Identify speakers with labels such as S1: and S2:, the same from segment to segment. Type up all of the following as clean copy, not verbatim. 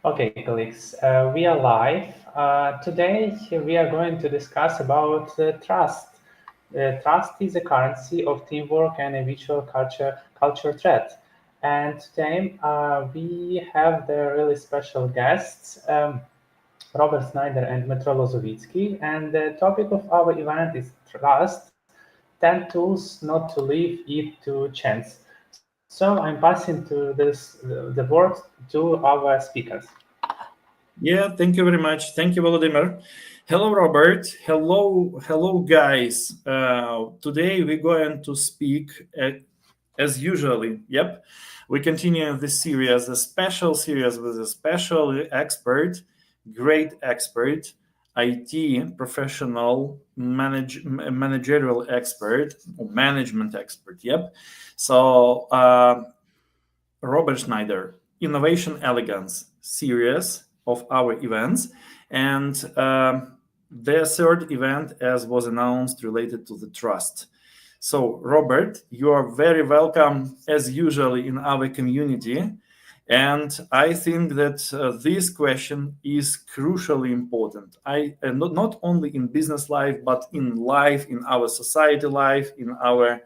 S1: Okay, colleagues, we are live. Today we are going to discuss about trust. Trust is a currency of teamwork and a virtual culture threat. And today we have the really special guests, Robert Snyder and Metro Lozovitsky. And the topic of our event is trust, 10 tools not to leave it to chance. So I'm passing to the word to our speakers.
S2: Yeah, thank you very much. Thank you, Volodymyr. Hello, Robert. Hello, guys. Today we're going to speak as usually. Yep, we continue this series, a special series with a special expert, great expert, IT professional, managerial expert, or management expert. Yep. So Robert Schneider, Innovation Elegance series of our events. And the third event, as was announced, related to the trust. So, Robert, you are very welcome as usually in our community. And I think that this question is crucially important. Not only in business life, but in life, in our society life, in our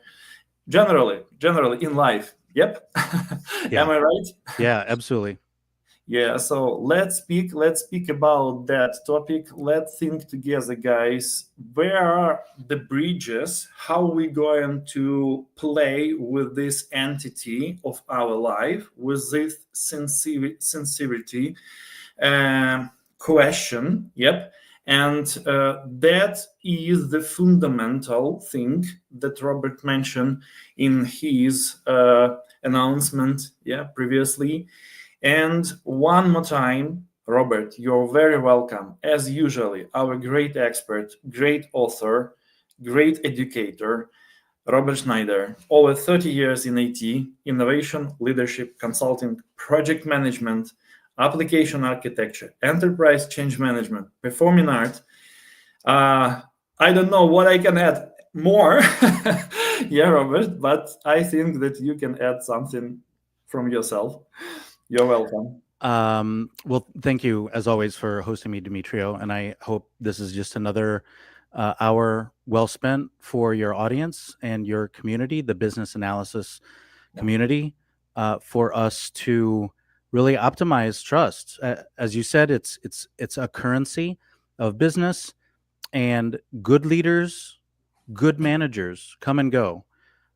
S2: generally in life. Yep. Am
S3: Yeah,
S2: I right?
S3: yeah, absolutely.
S2: Yeah, so let's speak about that topic. Let's think together, guys. Where are the bridges? How we going to play with this entity of our life, with this sincerity question? Yep. And that is the fundamental thing that Robert mentioned in his announcement, yeah, previously. And one more time, Robert, you're very welcome. As usually, our great expert, great author, great educator, Robert Schneider, over 30 years in IT, innovation, leadership, consulting, project management, application architecture, enterprise change management, performing art. I don't know what I can add more. Yeah, Robert, but I think that you can add something from yourself. You're welcome.
S3: Well, thank you as always for hosting me, Demetrio, and I hope this is just another hour well spent for your audience and your community, the business analysis community, for us to really optimize trust. As you said, it's a currency of business, and good leaders, good managers come and go.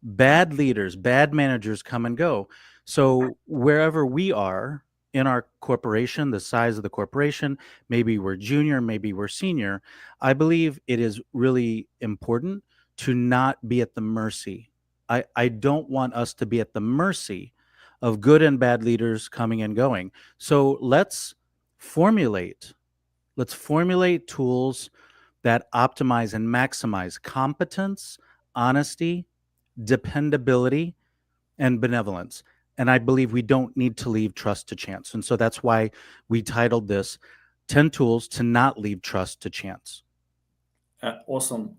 S3: Bad leaders, bad managers come and go. So wherever we are in our corporation, the size of the corporation, maybe we're junior, maybe we're senior, I believe it is really important to not be at the mercy. I don't want us to be at the mercy of good and bad leaders coming and going. So formulate let's formulate tools that optimize and maximize competence, honesty, dependability, and benevolence. And I believe we don't need to leave trust to chance. And so that's why we titled this 10 Tools to Not Leave Trust to Chance.
S2: Awesome.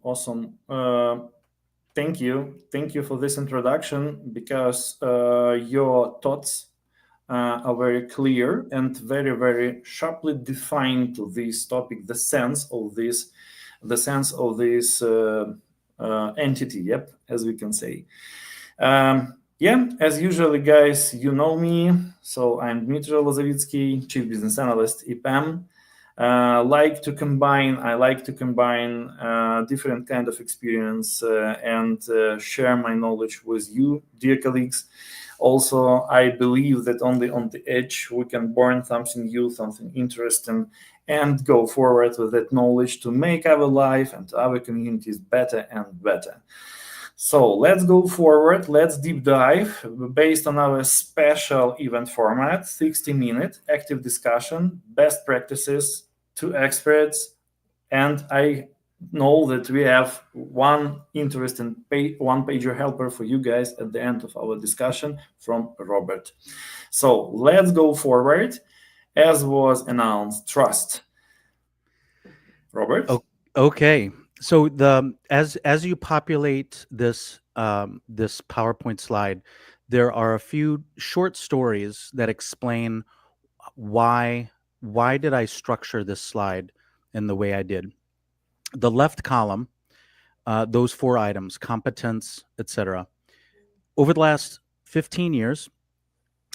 S2: Thank you for this introduction because your thoughts are very clear and very sharply defined to this topic, the sense of this entity. Yep, as we can say. Yeah, as usually, guys, you know me. So I'm Dmitry Lozovitsky, Chief Business Analyst, EPAM. I like to combine different kind of experience and share my knowledge with you, dear colleagues. Also, I believe that only on the edge we can born something new, something interesting, and go forward with that knowledge to make our life and our communities better and better. So let's go forward. Let's deep dive based on our special event format, 60-minute active discussion, best practices, two experts, and I know that we have one interesting one-pager helper for you guys at the end of our discussion from Robert. So let's go forward. As was announced, trust. Robert?
S3: Okay. So as you populate this PowerPoint slide, there are a few short stories that explain why did I structure this slide in the way I did. The left column, those 4 items, competence, etc. Over the last 15 years,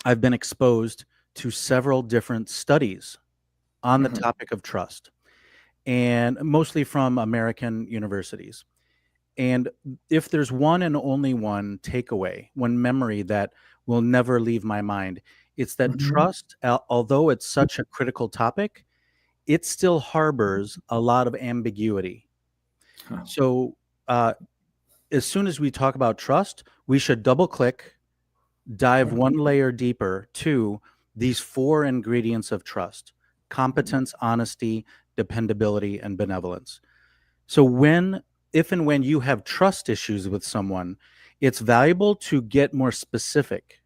S3: I've been exposed to several different studies on the topic of trust, and mostly from American universities. And if there's one and only one takeaway, one memory that will never leave my mind, it's that trust, although it's such a critical topic, it still harbors a lot of ambiguity. So, as soon as we talk about trust, we should double click, dive one layer deeper to these 4 ingredients of trust: competence, honesty, dependability, and benevolence. So if and when you have trust issues with someone, it's valuable to get more specific,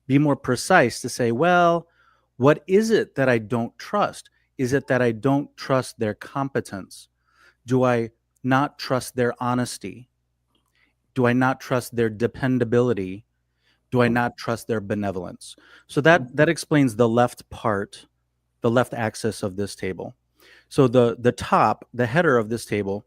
S3: be more precise, to say, well, what is it that I don't trust? Is it that I don't trust their competence? Do I not trust their honesty? Do I not trust their dependability? Do I not trust their benevolence? So that explains the left part, the left axis of this table. So the header of this table,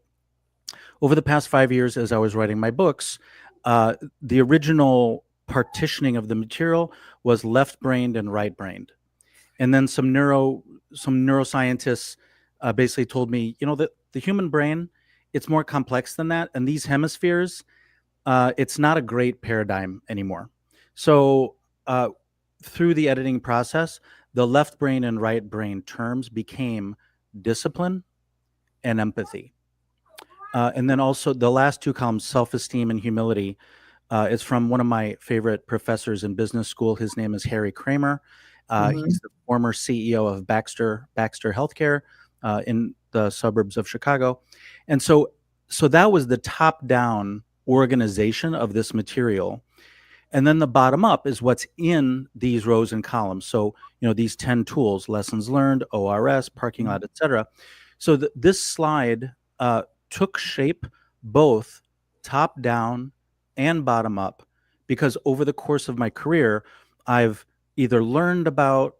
S3: over the past 5 years, as I was writing my books, the original partitioning of the material was left-brained and right-brained. And then some neuroscientists basically told me, that the human brain, it's more complex than that. And these hemispheres, it's not a great paradigm anymore. So through the editing process, the left brain and right brain terms became discipline and empathy. And then also the last 2 columns, self-esteem and humility, is from one of my favorite professors in business school. His name is Harry Kramer. He's the former CEO of Baxter Healthcare in the suburbs of Chicago. And so that was the top-down organization of this material. And then the bottom up is what's in these rows and columns. So, these 10 tools: lessons learned, ORS, parking lot, etc. So this slide took shape both top down and bottom up, because over the course of my career, I've either learned about,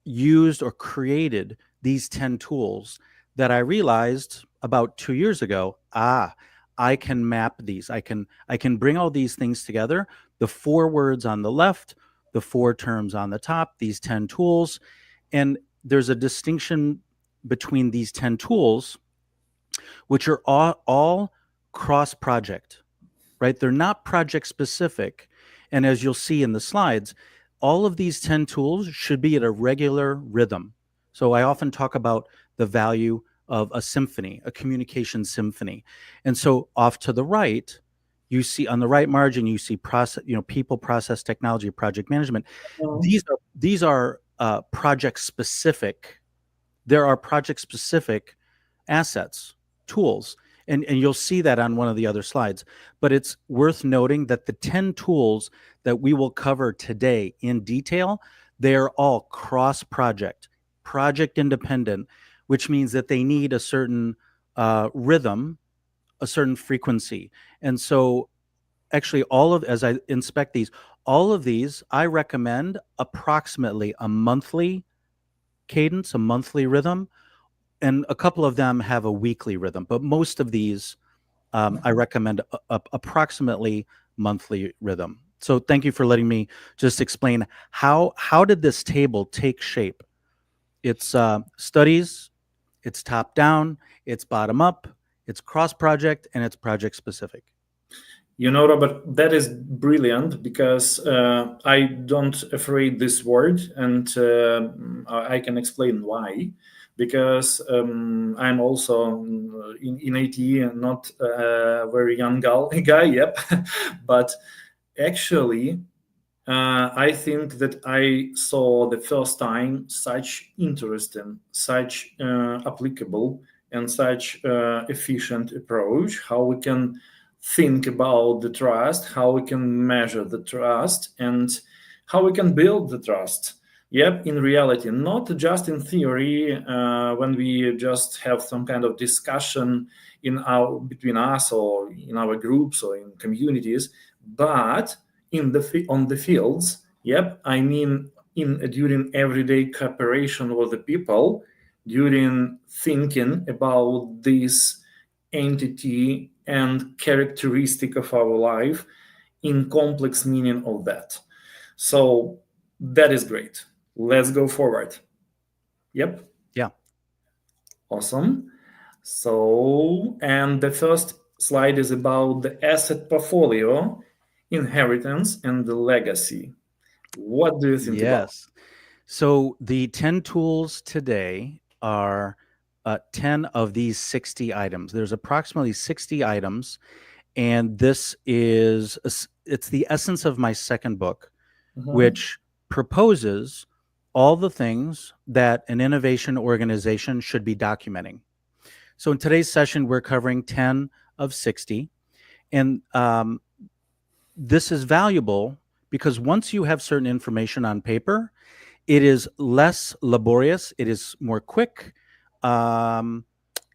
S3: used, or created these 10 tools that I realized about 2 years ago, I can map these. I can bring all these things together, the 4 words on the left, the 4 terms on the top, these 10 tools. And there's a distinction between these 10 tools, which are all cross-project, right? They're not project-specific. And as you'll see in the slides, all of these 10 tools should be at a regular rhythm. So I often talk about the value of a symphony, a communication symphony. And so off to the right, you see on the right margin, you see process, people, process, technology, project management. These are project-specific. There are project-specific assets, tools, and you'll see that on one of the other slides. But it's worth noting that the 10 tools that we will cover today in detail, they are all cross-project, project independent, which means that they need a certain rhythm, a certain frequency. And so actually as I inspect these, all of these, I recommend approximately a monthly cadence, a monthly rhythm, and a couple of them have a weekly rhythm, but most of these I recommend approximately monthly rhythm. So thank you for letting me just explain how did this table take shape. It's studies, it's top down, it's bottom up, it's cross project, and it's project specific.
S2: Robert, that is brilliant, because I don't afraid this word, and I can explain why. Because I'm also in IT and not a very young guy, yep. But actually, I think that I saw the first time such interesting, such applicable, and such efficient approach, how we can think about the trust, how we can measure the trust, and how we can build the trust. Yep, in reality, not just in theory, when we just have some kind of discussion between us, or in our groups, or in communities, but on the fields. Yep, I mean, in during everyday cooperation with the people, during thinking about this entity and characteristic of our life in complex meaning of that. So that is great. Let's go forward. Yep.
S3: Yeah.
S2: Awesome. So, and the first slide is about the asset portfolio, inheritance, and the legacy. What do you think about?
S3: Yes. So the 10 tools today are 10 of these 60 items. There's approximately 60 items, and this is it's the essence of my second book, which proposes all the things that an innovation organization should be documenting. So in today's session, we're covering 10 of 60, and this is valuable because once you have certain information on paper, it is less laborious. It is more quick.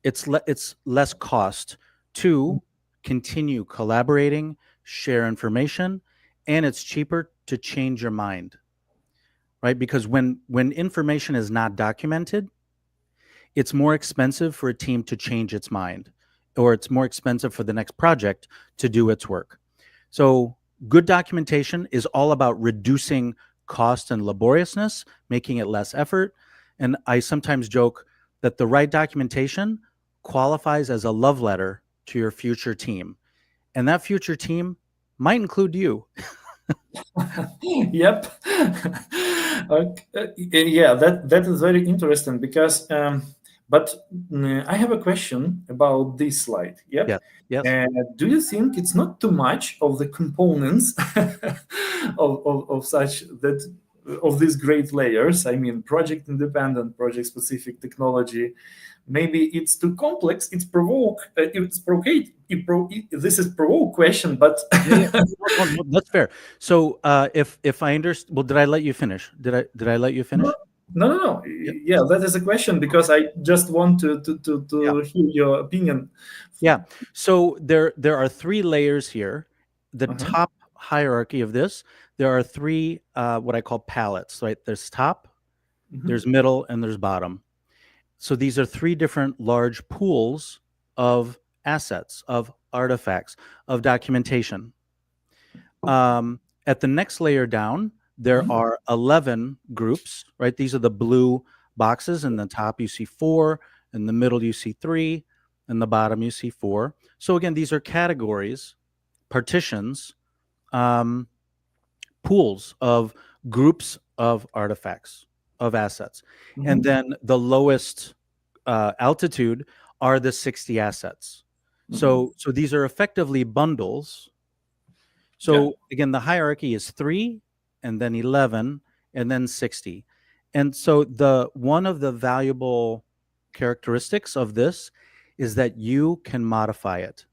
S3: It's less cost to continue collaborating, share information, and it's cheaper to change your mind, right? Because when information is not documented, it's more expensive for a team to change its mind, or it's more expensive for the next project to do its work. So good documentation is all about reducing cost and laboriousness, making it less effort. And I sometimes joke that the right documentation qualifies as a love letter to your future team. And that future team might include you.
S2: Yep. Yeah, that is very interesting because, but I have a question about this slide. Yep.
S3: Yes. Yes.
S2: Do you think it's not too much of the components of such that of these great layers? I mean, project independent, project specific technology. Maybe it's too complex. It's provocate. This is provoke question, but
S3: Yeah. No, that's fair. So if I understand, well, did I let you finish? Did I let you finish?
S2: No.
S3: Yep.
S2: Yeah, that is a question because I just want
S3: Yeah.
S2: to hear your opinion.
S3: Yeah. So there are three layers here. The
S2: Uh-huh.
S3: top hierarchy of this, there are three what I call palettes, right? There's top,
S2: Mhm.
S3: there's middle, and there's bottom. So these are three different large pools of assets, of artifacts, of documentation. At the next layer down, there
S2: Mhm.
S3: are 11 groups, right? These are the blue boxes. In the top, you see 4. In the middle, you see 3. In the bottom, you see 4. So again, these are categories, partitions, um, pools of groups of artifacts, of assets. And
S2: Mhm.
S3: then the lowest altitude are the 60 assets.
S2: Mhm.
S3: So these are effectively bundles.
S2: Yeah.
S3: So again, the hierarchy is 3 and then 11 and then 60. And so the one of the valuable characteristics of this is that you can modify it.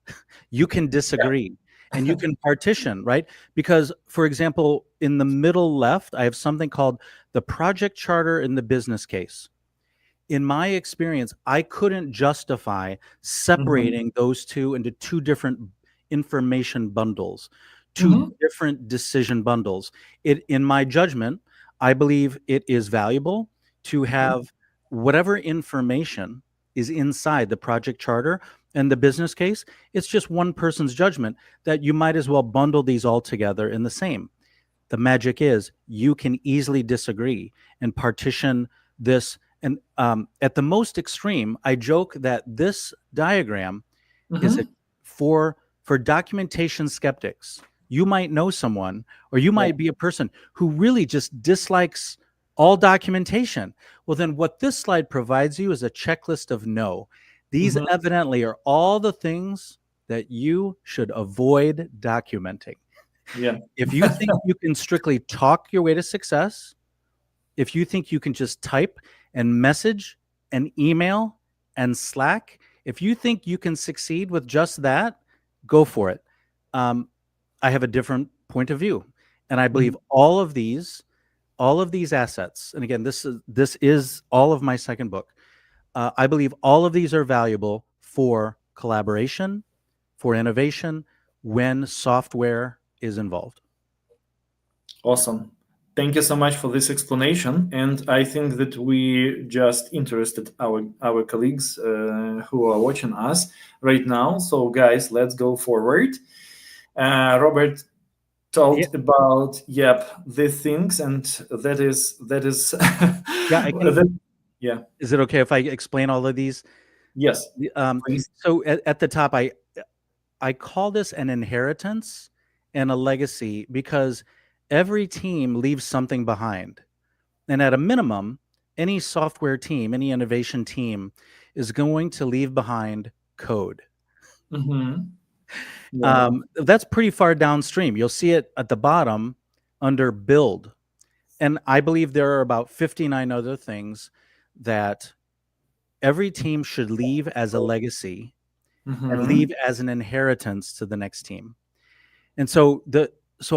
S3: You can disagree and you can partition, right? Because for example, in the middle left, I have something called the project charter and the business case. In my experience, I couldn't justify
S2: Mhm.
S3: separating those two into two different information bundles, two
S2: Mhm.
S3: different decision bundles. In my judgment, I believe it is valuable to
S2: Mhm.
S3: have whatever information is inside the project charter and the business case. It's just one person's judgment that you might as well bundle these all together in the same. The magic is you can easily disagree and partition this. And at the most extreme, I joke that this diagram is a,
S2: Mhm.
S3: for documentation skeptics. You might know someone, or you
S2: Yeah.
S3: might be a person who really just dislikes all documentation. Well, then what this slide provides you is a checklist of no. These
S2: Mhm.
S3: evidently are all the things that you should avoid documenting.
S2: Yeah.
S3: If you think you can strictly talk your way to success, if you think you can just type and message and email and Slack, if you think you can succeed with just that, go for it. Um, I have a different point of view, and I
S2: Mhm.
S3: believe all of these assets. And again, this is all of my second book. I believe all of these are valuable for collaboration, for innovation, when software is involved.
S2: Awesome. Thank you so much for this explanation, and I think that we just interested our colleagues who are watching us right now. So, guys, let's go forward. Robert
S3: Yeah,
S2: told about the things, and that is
S3: yeah, I can.
S2: yeah.
S3: Is it okay if I explain all of these?
S2: Yes,
S3: Um,
S2: please.
S3: so at the top, I call this an inheritance and a legacy because every team leaves something behind. And at a minimum, any software team, any innovation team is going to leave behind code.
S2: Mm-hmm. Yeah.
S3: That's pretty far downstream. You'll see it at the bottom under build. And I believe there are about 59 other things that every team should leave as a legacy and
S2: Mm-hmm.
S3: leave as an inheritance to the next team. And so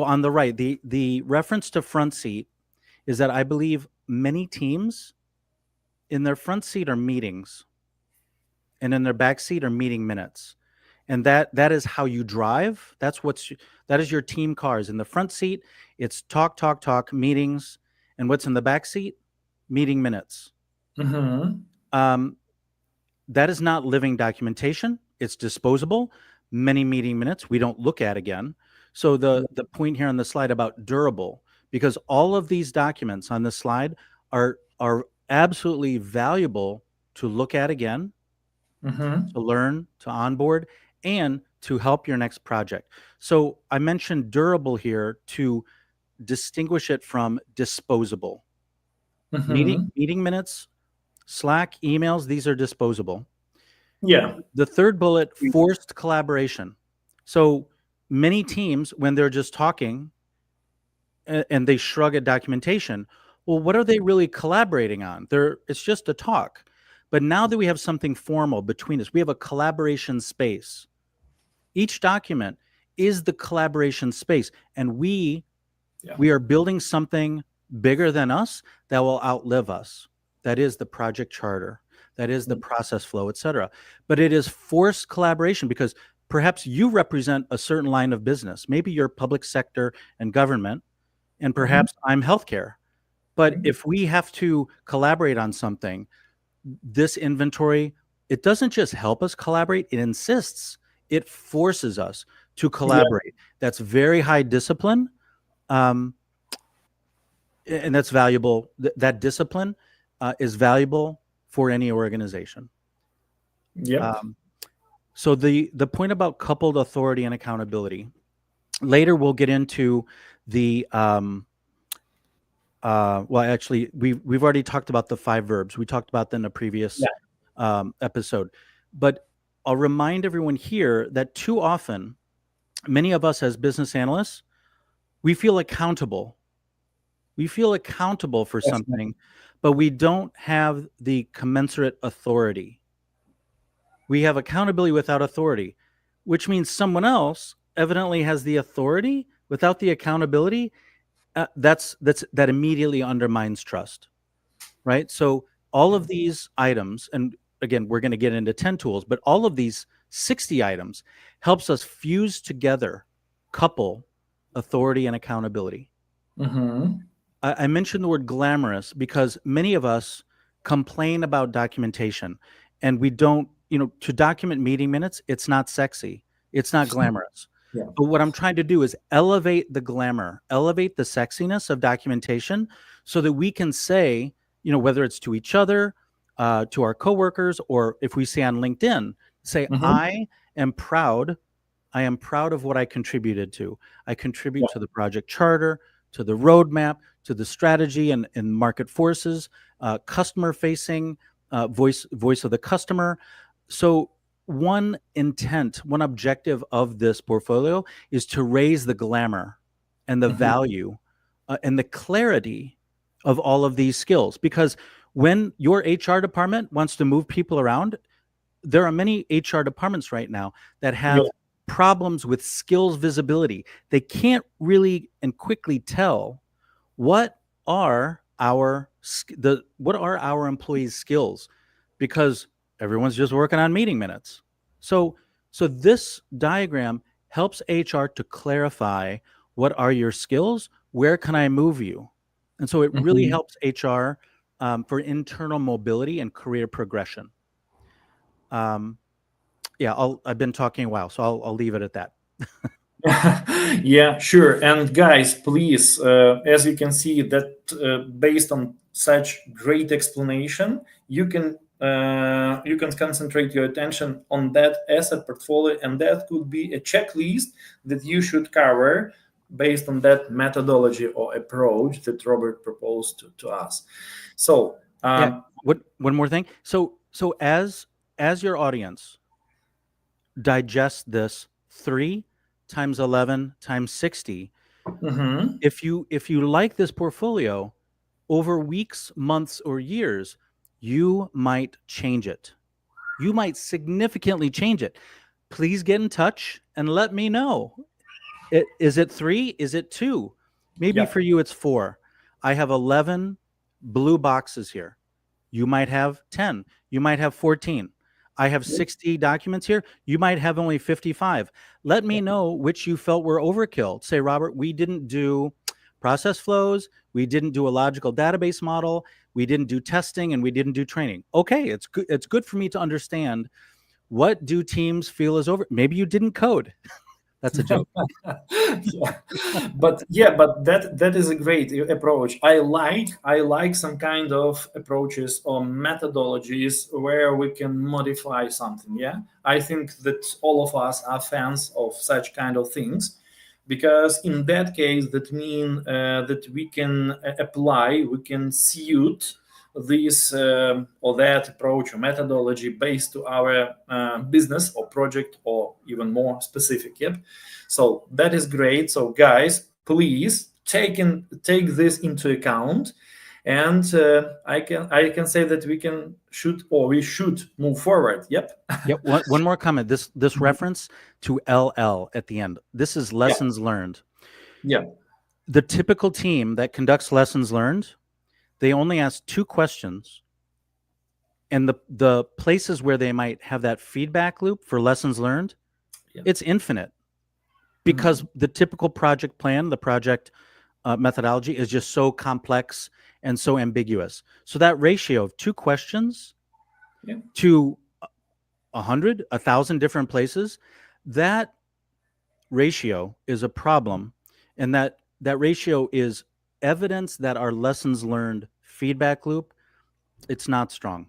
S3: on the right, the reference to front seat is that I believe many teams in their front seat are meetings and in their back seat are meeting minutes. And that is how you drive. That is your team cars. In the front seat, it's talk, talk, talk, meetings, and what's in the back seat? Meeting minutes.
S2: Mm-hmm.
S3: Um, that is not living documentation. It's disposable. Many meeting minutes we don't look at again. So the point here on the slide about durable, because all of these documents on this slide are absolutely valuable to look at again,
S2: Mm-hmm.
S3: to learn, to onboard, and to help your next project. So I mentioned durable here to distinguish it from disposable.
S2: Mm-hmm.
S3: Meeting minutes, Slack, emails, these are disposable.
S2: Yeah.
S3: The third bullet, forced collaboration. So many teams, when they're just talking and they shrug at documentation, well, what are they really collaborating on? It's just a talk. But now that we have something formal between us, we have a collaboration space. Each document is the collaboration space, and
S2: Yeah.
S3: we are building something bigger than us that will outlive us. That is the project charter, that is the process flow, etc. But it is forced collaboration because perhaps you represent a certain line of business. Maybe you're public sector and government, and
S2: Mm-hmm.
S3: perhaps I'm healthcare. But if we have to collaborate on something, this inventory, it doesn't just help us collaborate, it insists, it forces us to
S2: Yeah.
S3: collaborate. That's very high discipline. Um, and that's valuable. That discipline is valuable for any organization.
S2: Yep.
S3: So the point about coupled authority and accountability. Later, we'll get into the well, actually, we've already talked about the 5 verbs. We talked about them in a previous episode, but I'll remind everyone here that too often, many of us as business analysts, we feel accountable. We feel accountable for
S2: Definitely.
S3: something, but we don't have the commensurate authority. We have accountability without authority, which means someone else evidently has the authority without the accountability. That immediately undermines trust, right? So all of these items, and again, we're going to get into 10 tools, but all of these 60 items helps us fuse together, couple authority and accountability.
S2: Mm-hmm.
S3: I mentioned the word glamorous because many of us complain about documentation and we don't, to document meeting minutes, it's not sexy. It's not glamorous.
S2: Yeah.
S3: But what I'm trying to do is elevate the glamour, elevate the sexiness of documentation so that we can say, whether it's to each other, to our coworkers, or if we say on LinkedIn, say,
S2: Mm-hmm.
S3: I am proud. I am proud of what I contributed to. I
S2: Yeah.
S3: contribute to the project charter, to the roadmap, to the strategy and market forces, customer facing, voice of the customer. So one intent, one objective of this portfolio is to raise the glamour and the
S2: Mm-hmm.
S3: value and the clarity of all of these skills. Because when your HR department wants to move people around, there are many HR departments right now that
S2: Yeah.
S3: have problems with skills visibility. They can't really and quickly tell what are what are our employees' skills because everyone's just working on meeting minutes. So this diagram helps HR to clarify what are your skills, where can I move you? And so it really
S2: Mhm.
S3: helps HR for internal mobility and career progression. Um, yeah, I've been talking a while, so I'll leave it at that.
S2: Yeah, sure. And guys, please, as you can see, that based on such great explanation, you can concentrate your attention on that asset portfolio, and that could be a checklist that you should cover based on that methodology or approach that Robert proposed to us. So,
S3: Yeah. One more thing. So as your audience digest this 3 times 11 times 60,
S2: mhm,
S3: if you like this portfolio over weeks, months, or years, you might change it. You might significantly change it. Please get in touch and let me know. Is it 3? Is it 2? Maybe
S2: yeah,
S3: for you it's 4. I have 11 blue boxes here. You might have 10. You might have 14. I have 60 documents here. You might have only 55. Let me
S2: yeah.
S3: know which you felt were overkill. Say, Robert, we didn't do process flows. We didn't do a logical database model. We didn't do testing and we didn't do training. Okay, it's good. It's good for me to understand what do teams feel is over. Maybe you didn't code. That's a joke.
S2: Yeah, but that is a great approach. I like some kind of approaches or methodologies where we can modify something. Yeah, I think that all of us are fans of such kind of things, because in that case that mean that we can apply, we can suit this or that approach or methodology based to our business or project, or even more specific. Yep. So that is great. So guys, please take this into account, and I can say that we should move forward. Yep.
S3: Yep. One more comment. This reference to LL at the end. This is
S2: Yeah.
S3: lessons learned.
S2: Yeah.
S3: The typical team that conducts lessons learned, they only ask 2 questions, and the places where they might have that feedback loop for lessons learned,
S2: Yeah.
S3: it's infinite, because
S2: Mhm.
S3: the typical project plan, the project methodology is just so complex and so ambiguous. So that ratio of 2 questions
S2: Yeah.
S3: to 100, 1,000 different places, that ratio is a problem, and that ratio is evidence that our lessons learned feedback loop, it's not strong.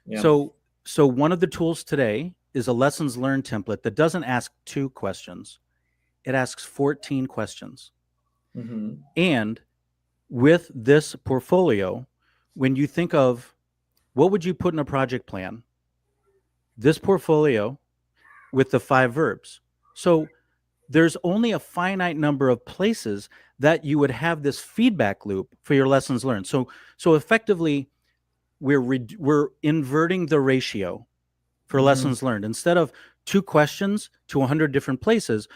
S2: Yeah.
S3: So one of the tools today is a lessons learned template that doesn't ask 2 questions. It asks 14 questions.
S2: Mhm.
S3: And with this portfolio, when you think of what would you put in a project plan, this portfolio with the 5 verbs. So there's only a finite number of places that you would have this feedback loop for your lessons learned. So effectively, we're inverting the ratio for
S2: Mhm.
S3: lessons learned. Instead of 2 questions to 100 different places,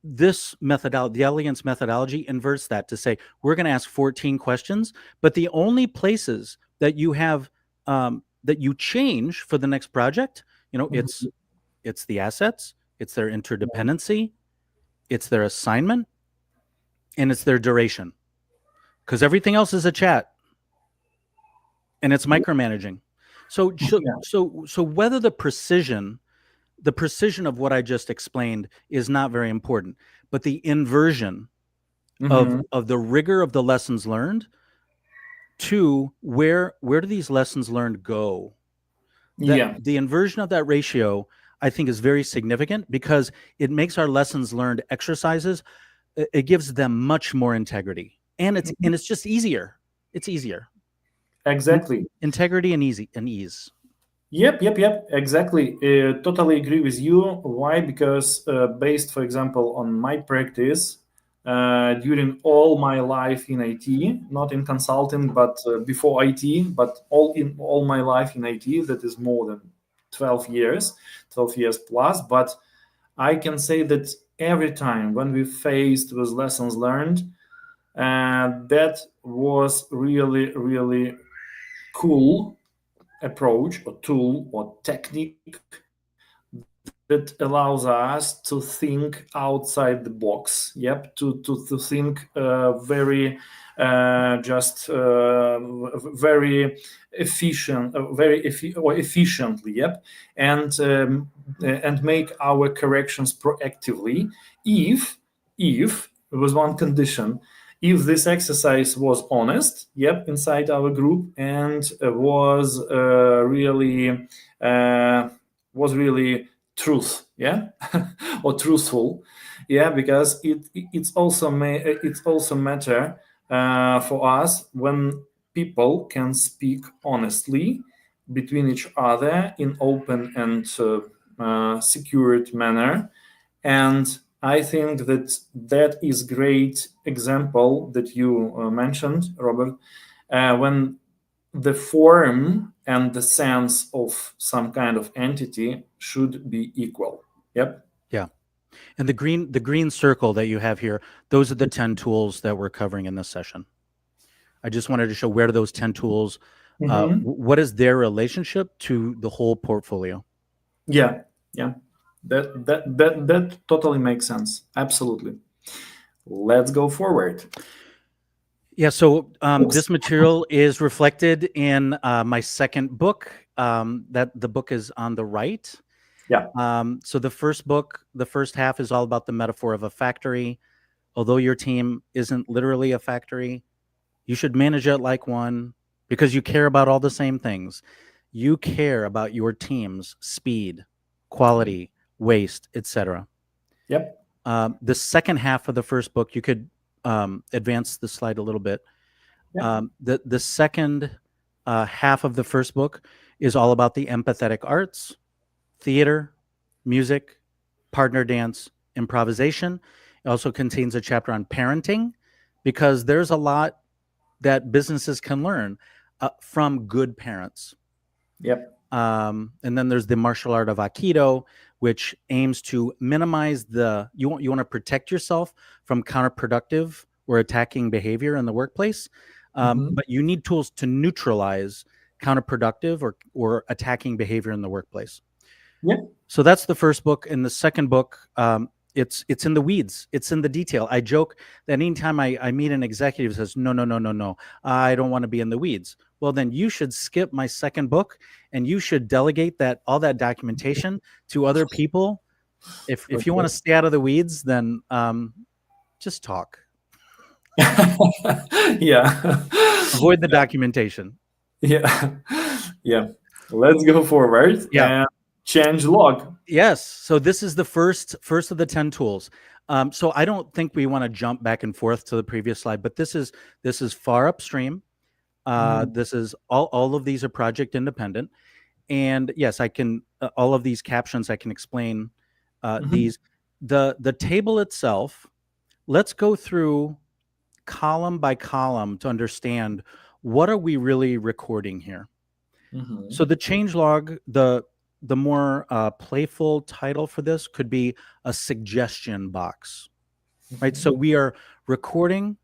S3: this methodology, the Elegance methodology, inverts that to say we're going to ask 14 questions, but the only places that you have that you change for the next project,
S2: Mhm.
S3: it's the assets, it's their interdependency, it's their assignment, and it's their duration. Because everything else is a chat and it's micromanaging.
S2: Yeah.
S3: So whether the precision of what I just explained is not very important, but the inversion
S2: Mhm.
S3: of the rigor of the lessons learned to where do these lessons learned go? That
S2: Yeah.
S3: the inversion of that ratio, I think, is very significant, because it makes our lessons learned exercises, it gives them much more integrity, and it's just easier. It's easier.
S2: Exactly.
S3: Integrity and ease.
S2: Yep. Exactly. Totally agree with you. Why? Because based, for example, on my practice during all my life in IT, not in consulting, but before IT, but all my life in IT, that is more than 12 years, 12 years plus. But I can say that every time when we faced with lessons learned, that was really, really cool approach or tool or technique that that allows us to think outside the box. Yep, to think very just very efficient, or efficiently. Yep, and make our corrections proactively. If there was one condition, if this exercise was honest, yep, inside our group, and was really truth, yeah, or truthful, yeah, because it's also matter for us when people can speak honestly between each other in open and secured manner. And I think that is great example that you mentioned, Robert, when the form and the sense of some kind of entity should be equal. Yep.
S3: Yeah. And the green circle that you have here, those are the 10 tools that we're covering in this session. I just wanted to show where do those 10 tools, what is their relationship to the whole portfolio?
S2: Yeah. That totally makes sense. Absolutely. Let's go forward.
S3: Yeah, so this material is reflected in my second book. That the book is on the right.
S2: Yeah.
S3: So the first book, the first half is all about the metaphor of a factory. Although your team isn't literally a factory, you should manage it like one because you care about all the same things. You care about your team's speed, quality, waste, etc.
S2: Yep.
S3: The second half of the first book, you could advance the slide a little bit.
S2: Yep.
S3: The second half of the first book is all about the empathetic arts, theater, music, partner dance, improvisation. It also contains a chapter on parenting because there's a lot that businesses can learn from good parents.
S2: Yep.
S3: And then there's the martial art of Aikido, which aims to minimize you want to protect yourself from counterproductive or attacking behavior in the workplace. But you need tools to neutralize counterproductive or attacking behavior in the workplace.
S2: Yeah.
S3: So that's the first book. In the second book, it's in the weeds. It's in the detail. I joke that anytime I meet an executive who says, no, I don't want to be in the weeds. Well, then you should skip my second book and you should delegate all that documentation to other people. If you want to stay out of the weeds, then just talk.
S2: Yeah.
S3: Avoid the documentation.
S2: Yeah. Yeah. Let's go forward.
S3: Yeah.
S2: And change log.
S3: Yes. So this is the first of the 10 tools. So I don't think we want to jump back and forth to the previous slide, but this is far upstream. This is all of these are project independent. And yes, I can all of these captions I can explain these. The table itself, let's go through column by column to understand what are we really recording here. So the change log, the more playful title for this could be a suggestion box, right? So we are recording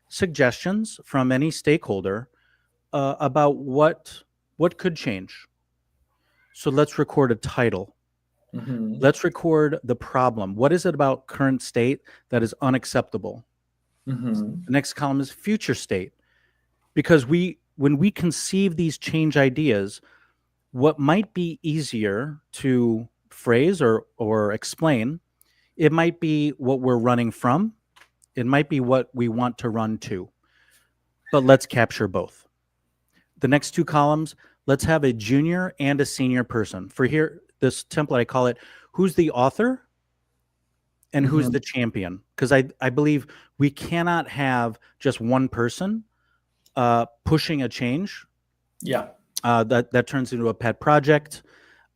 S3: suggestions from any stakeholder about what could change. So let's record a title. Let's record the problem. What is it about current state that is unacceptable? The next column is future state, because when we conceive these change ideas, what might be easier to phrase or explain, it might be what we're running from, it might be what we want to run to, but let's capture both. The next two columns, let's have a junior and a senior person. For here, this template, I call it, who's the author and who's the champion? Because I believe we cannot have just one person pushing a change.
S2: Yeah.
S3: That turns into a pet project,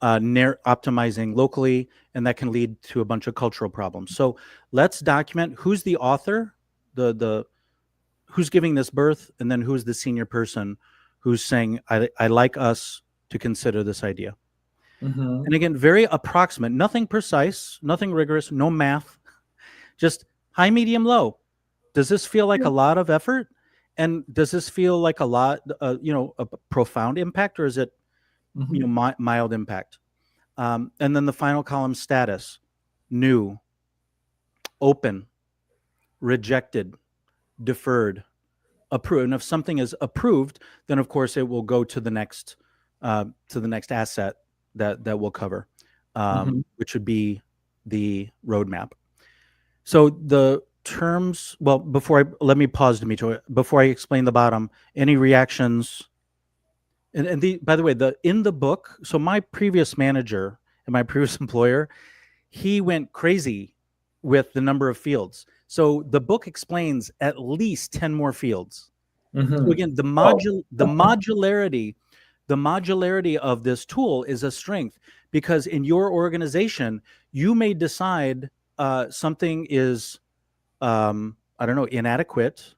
S3: optimizing locally, and that can lead to a bunch of cultural problems. So let's document who's the author, who's giving this birth, and then who's the senior person who's saying, I like us to consider this idea. And again, very approximate, nothing precise, nothing rigorous, no math, just high, medium, low. Does this feel like a lot of effort? And does this feel like a lot, a profound impact, or is it, mild impact? And then the final column, status, new, open, rejected, deferred, approved. And if something is approved, then of course it will go to the next asset that we'll cover,
S2: Mhm.
S3: which would be the roadmap. So the terms. Well, let me pause, Dimitri. Before I explain the bottom, any reactions? And by the way, in the book. So my previous manager and my previous employer, he went crazy with the number of fields. So the book explains at least 10 more fields. So
S2: Mhm.
S3: again,
S2: Oh.
S3: the modularity of this tool is a strength, because in your organization, you may decide something is, I don't know, inadequate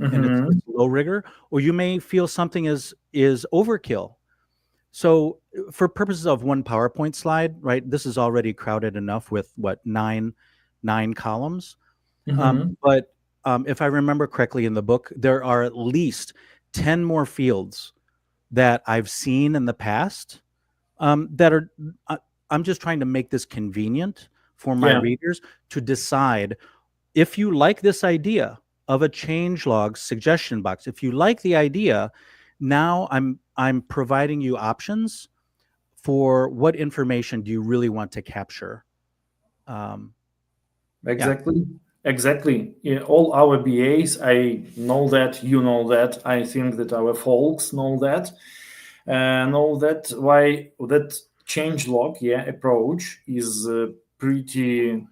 S3: and
S2: Mhm.
S3: it's low rigor, or you may feel something is overkill. So for purposes of one PowerPoint slide, right, this is already crowded enough with what, nine columns.
S2: Mhm.
S3: But if I remember correctly in the book, there are at least 10 more fields that I've seen in the past, that are, I, I'm just trying to make this convenient for my
S2: Yeah,
S3: readers to decide if you like this idea of a changelog suggestion box. If you like the idea, now I'm providing you options for what information do you really want to capture. Um, yeah,
S2: exactly. Exactly. Yeah, all our BAs, I know that, you know that. I think that our folks know that why that change log, yeah, approach is pretty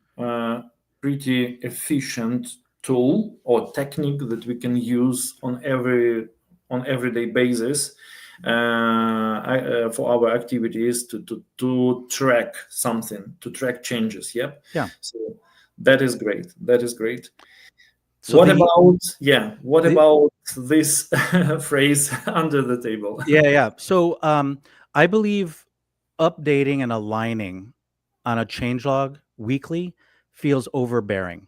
S2: pretty efficient tool or technique that we can use on everyday basis, for our activities to track something, to track changes. Yep.
S3: yeah.
S2: So that is great. That is great.
S3: So
S2: What about, yeah, what
S3: the
S2: about this phrase under the table?
S3: yeah. So I believe updating and aligning on a changelog weekly feels overbearing.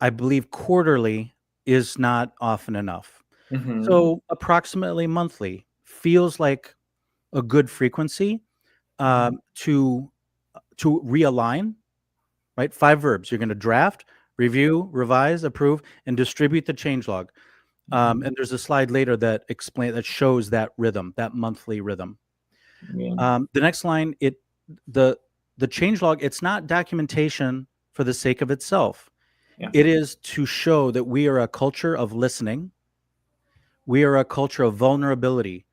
S3: I believe quarterly is not often enough.
S2: Hmm.
S3: So approximately monthly feels like a good frequency,
S2: Hmm.
S3: to realign. Right, 5 verbs. You're going to draft, review, revise, approve, and distribute the changelog.
S2: Hmm.
S3: And there's a slide later that shows that rhythm, that monthly rhythm.
S2: Yeah.
S3: The next line, the the changelog. It's not documentation for the sake of itself.
S2: Yeah.
S3: It is to show that we are a culture of listening. We are a culture of vulnerability.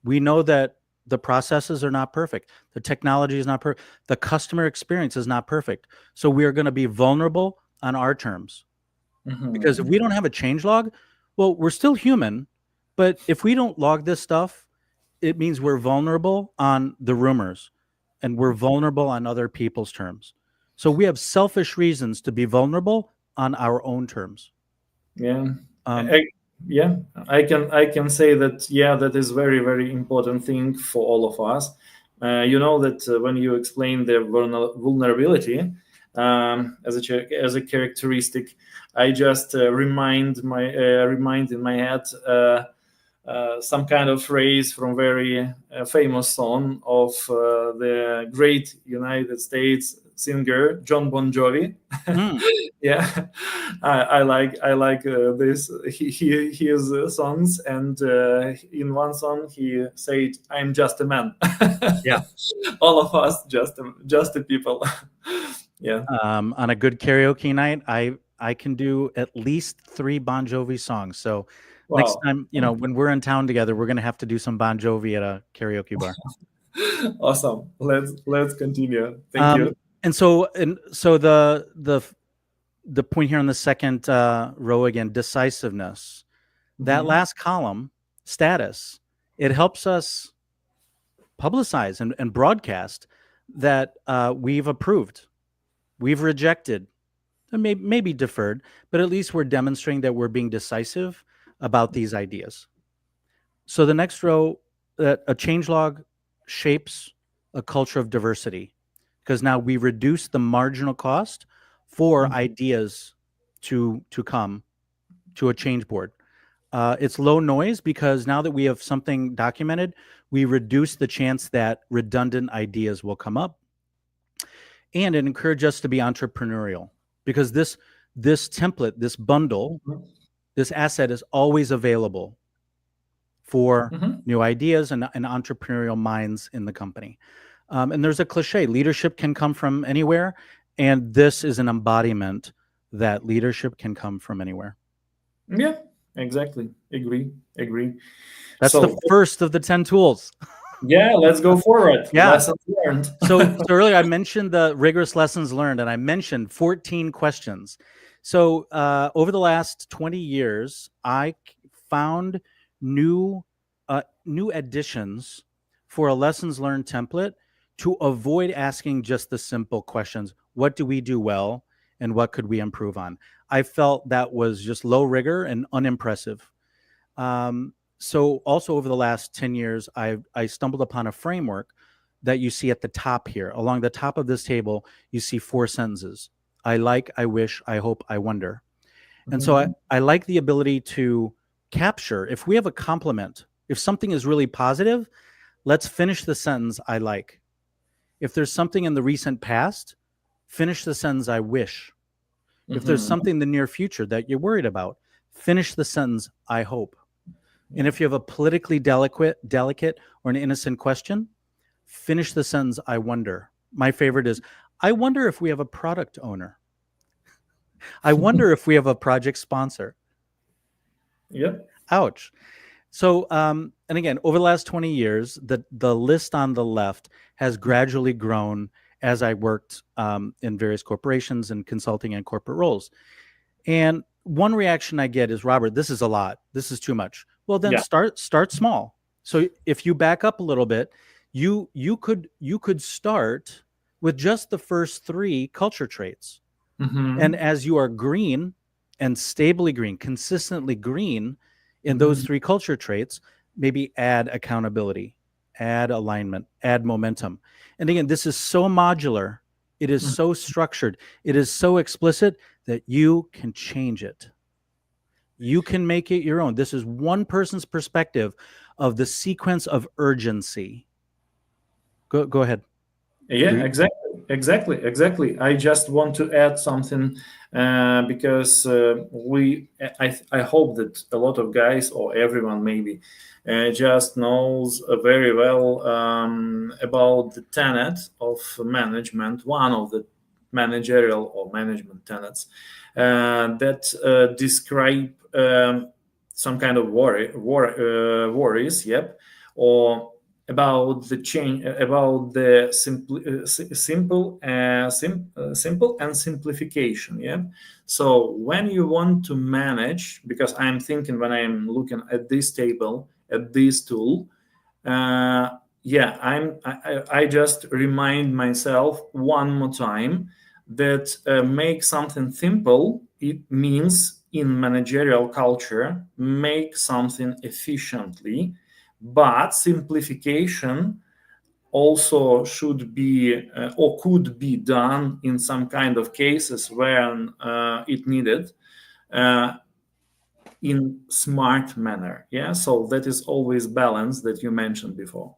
S3: We know that the processes are not perfect. The technology is not perfect. The customer experience is not perfect. So we are going to be vulnerable on our terms. Because if
S2: Hmm.
S3: we don't have a change log, well, we're still human. But if we don't log this stuff, it means we're vulnerable on the rumors and we're vulnerable on other people's terms. So we have selfish reasons to be vulnerable on our own terms.
S2: Yeah.
S3: Um,
S2: I, yeah. I can say that. Yeah, that is very important thing for all of us. You know that when you explain the vulnerability as a characteristic, I just remind in my head. Some kind of phrase from very famous song of the great United States singer John Bon Jovi.
S3: mm,
S2: Yeah, I like this his songs, and in one song he said, "I'm just a man."
S3: yeah.
S2: All of us just a people. Yeah.
S3: On a good karaoke night, I can do at least 3 Bon Jovi songs. So next
S2: Wow.
S3: time, when we're in town together, we're gonna have to do some Bon Jovi at a karaoke bar.
S2: Awesome. Let's continue. Thank
S3: Um,
S2: you.
S3: and so the point here on the second row again, decisiveness. That
S2: Mhm.
S3: last column, status, it helps us publicize and broadcast that we've approved, we've rejected, and maybe deferred, but at least we're demonstrating that we're being decisive about these ideas. So the next row, that a changelog shapes a culture of diversity, because now we reduce the marginal cost for
S2: Mhm.
S3: ideas to come to a change board. It's low noise because now that we have something documented, we reduce the chance that redundant ideas will come up. And it encourages us to be entrepreneurial because this template, this bundle, this asset is always available for new ideas and entrepreneurial minds in the company. And there's a cliche, leadership can come from anywhere. And this is an embodiment that leadership can come from anywhere.
S2: Yeah, exactly. Agree.
S3: That's
S2: So
S3: the first of the 10 tools.
S2: yeah, let's go forward.
S3: Yeah.
S2: Lessons learned.
S3: So earlier I mentioned the rigorous lessons learned, and I mentioned 14 questions. So over the last 20 years, I found new additions for a lessons learned template to avoid asking just the simple questions. What do we do well, and what could we improve on? I felt that was just low rigor and unimpressive. So also over the last 10 years, I stumbled upon a framework that you see at the top here. Along the top of this table, you see 4 sentences. I like, I wish, I hope, I wonder. And so I like the ability to capture, if we have a compliment, if something is really positive, let's finish the sentence, I like. If there's something in the recent past, finish the sentence, I wish. If there's something in the near future that you're worried about, finish the sentence, I hope. And if you have a politically delicate or an innocent question, finish the sentence, I wonder. My favorite is, I wonder if we have a product owner. I wonder if we have a project sponsor.
S2: Yep.
S3: Ouch. So, and again, over the last 20 years, the list on the left has gradually grown as I worked in various corporations and consulting and corporate roles. And one reaction I get is, Robert, this is a lot. This is too much. Well, then start small. So if you back up a little bit, you could start with just the first 3 culture traits. And as you are green and stably green, consistently green in those 3 culture traits, maybe add accountability, add alignment, add momentum. And again, this is so modular. It is so structured. It is so explicit that you can change it. You can make it your own. This is one person's perspective of the sequence of urgency. Go ahead.
S2: Yeah, exactly. I just want to add something because I hope that a lot of guys or everyone maybe just knows very well about the tenet of management, one of the managerial or management tenets that describe some kind of worries, or about the change, about the simple and simplification. So when you want to manage, because I'm thinking when I'm looking at this table, at this tool, I just remind myself one more time that make something simple, it means in managerial culture, make something efficiently. But simplification also should be or could be done in some kind of cases when it needed in smart manner. So that is always balance that you mentioned before.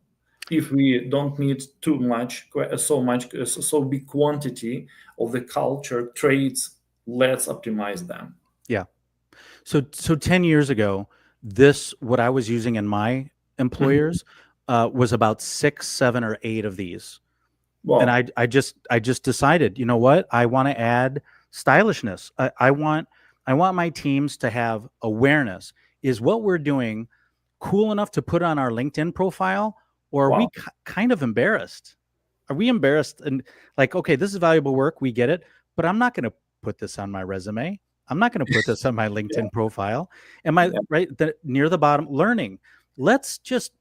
S2: If we don't need too much, so big quantity of the culture traits, let's optimize them.
S3: Yeah. So 10 years ago, what I was using in my employers was about 6, 7, or 8 of these. Wow. And I just decided, you know what? I want to add stylishness. I want my teams to have awareness. Is what we're doing cool enough to put on our LinkedIn profile, or are we kind of embarrassed? Are we embarrassed and like, okay, this is valuable work, we get it, but I'm not going to put this on my resume. I'm not going to put this on my LinkedIn profile. Am I right near the bottom? Learning. Let's just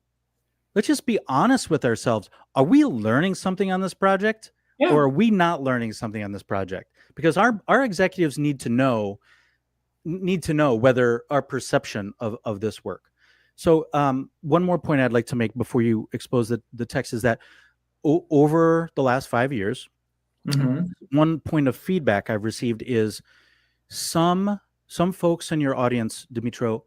S3: be honest with ourselves. Are we learning something on this project, or are we not learning something on this project? Because our executives need to know whether our perception of this work. So one more point I'd like to make before you expose the text is that over the last 5 years, one point of feedback I've received is some folks in your audience, Dimitro,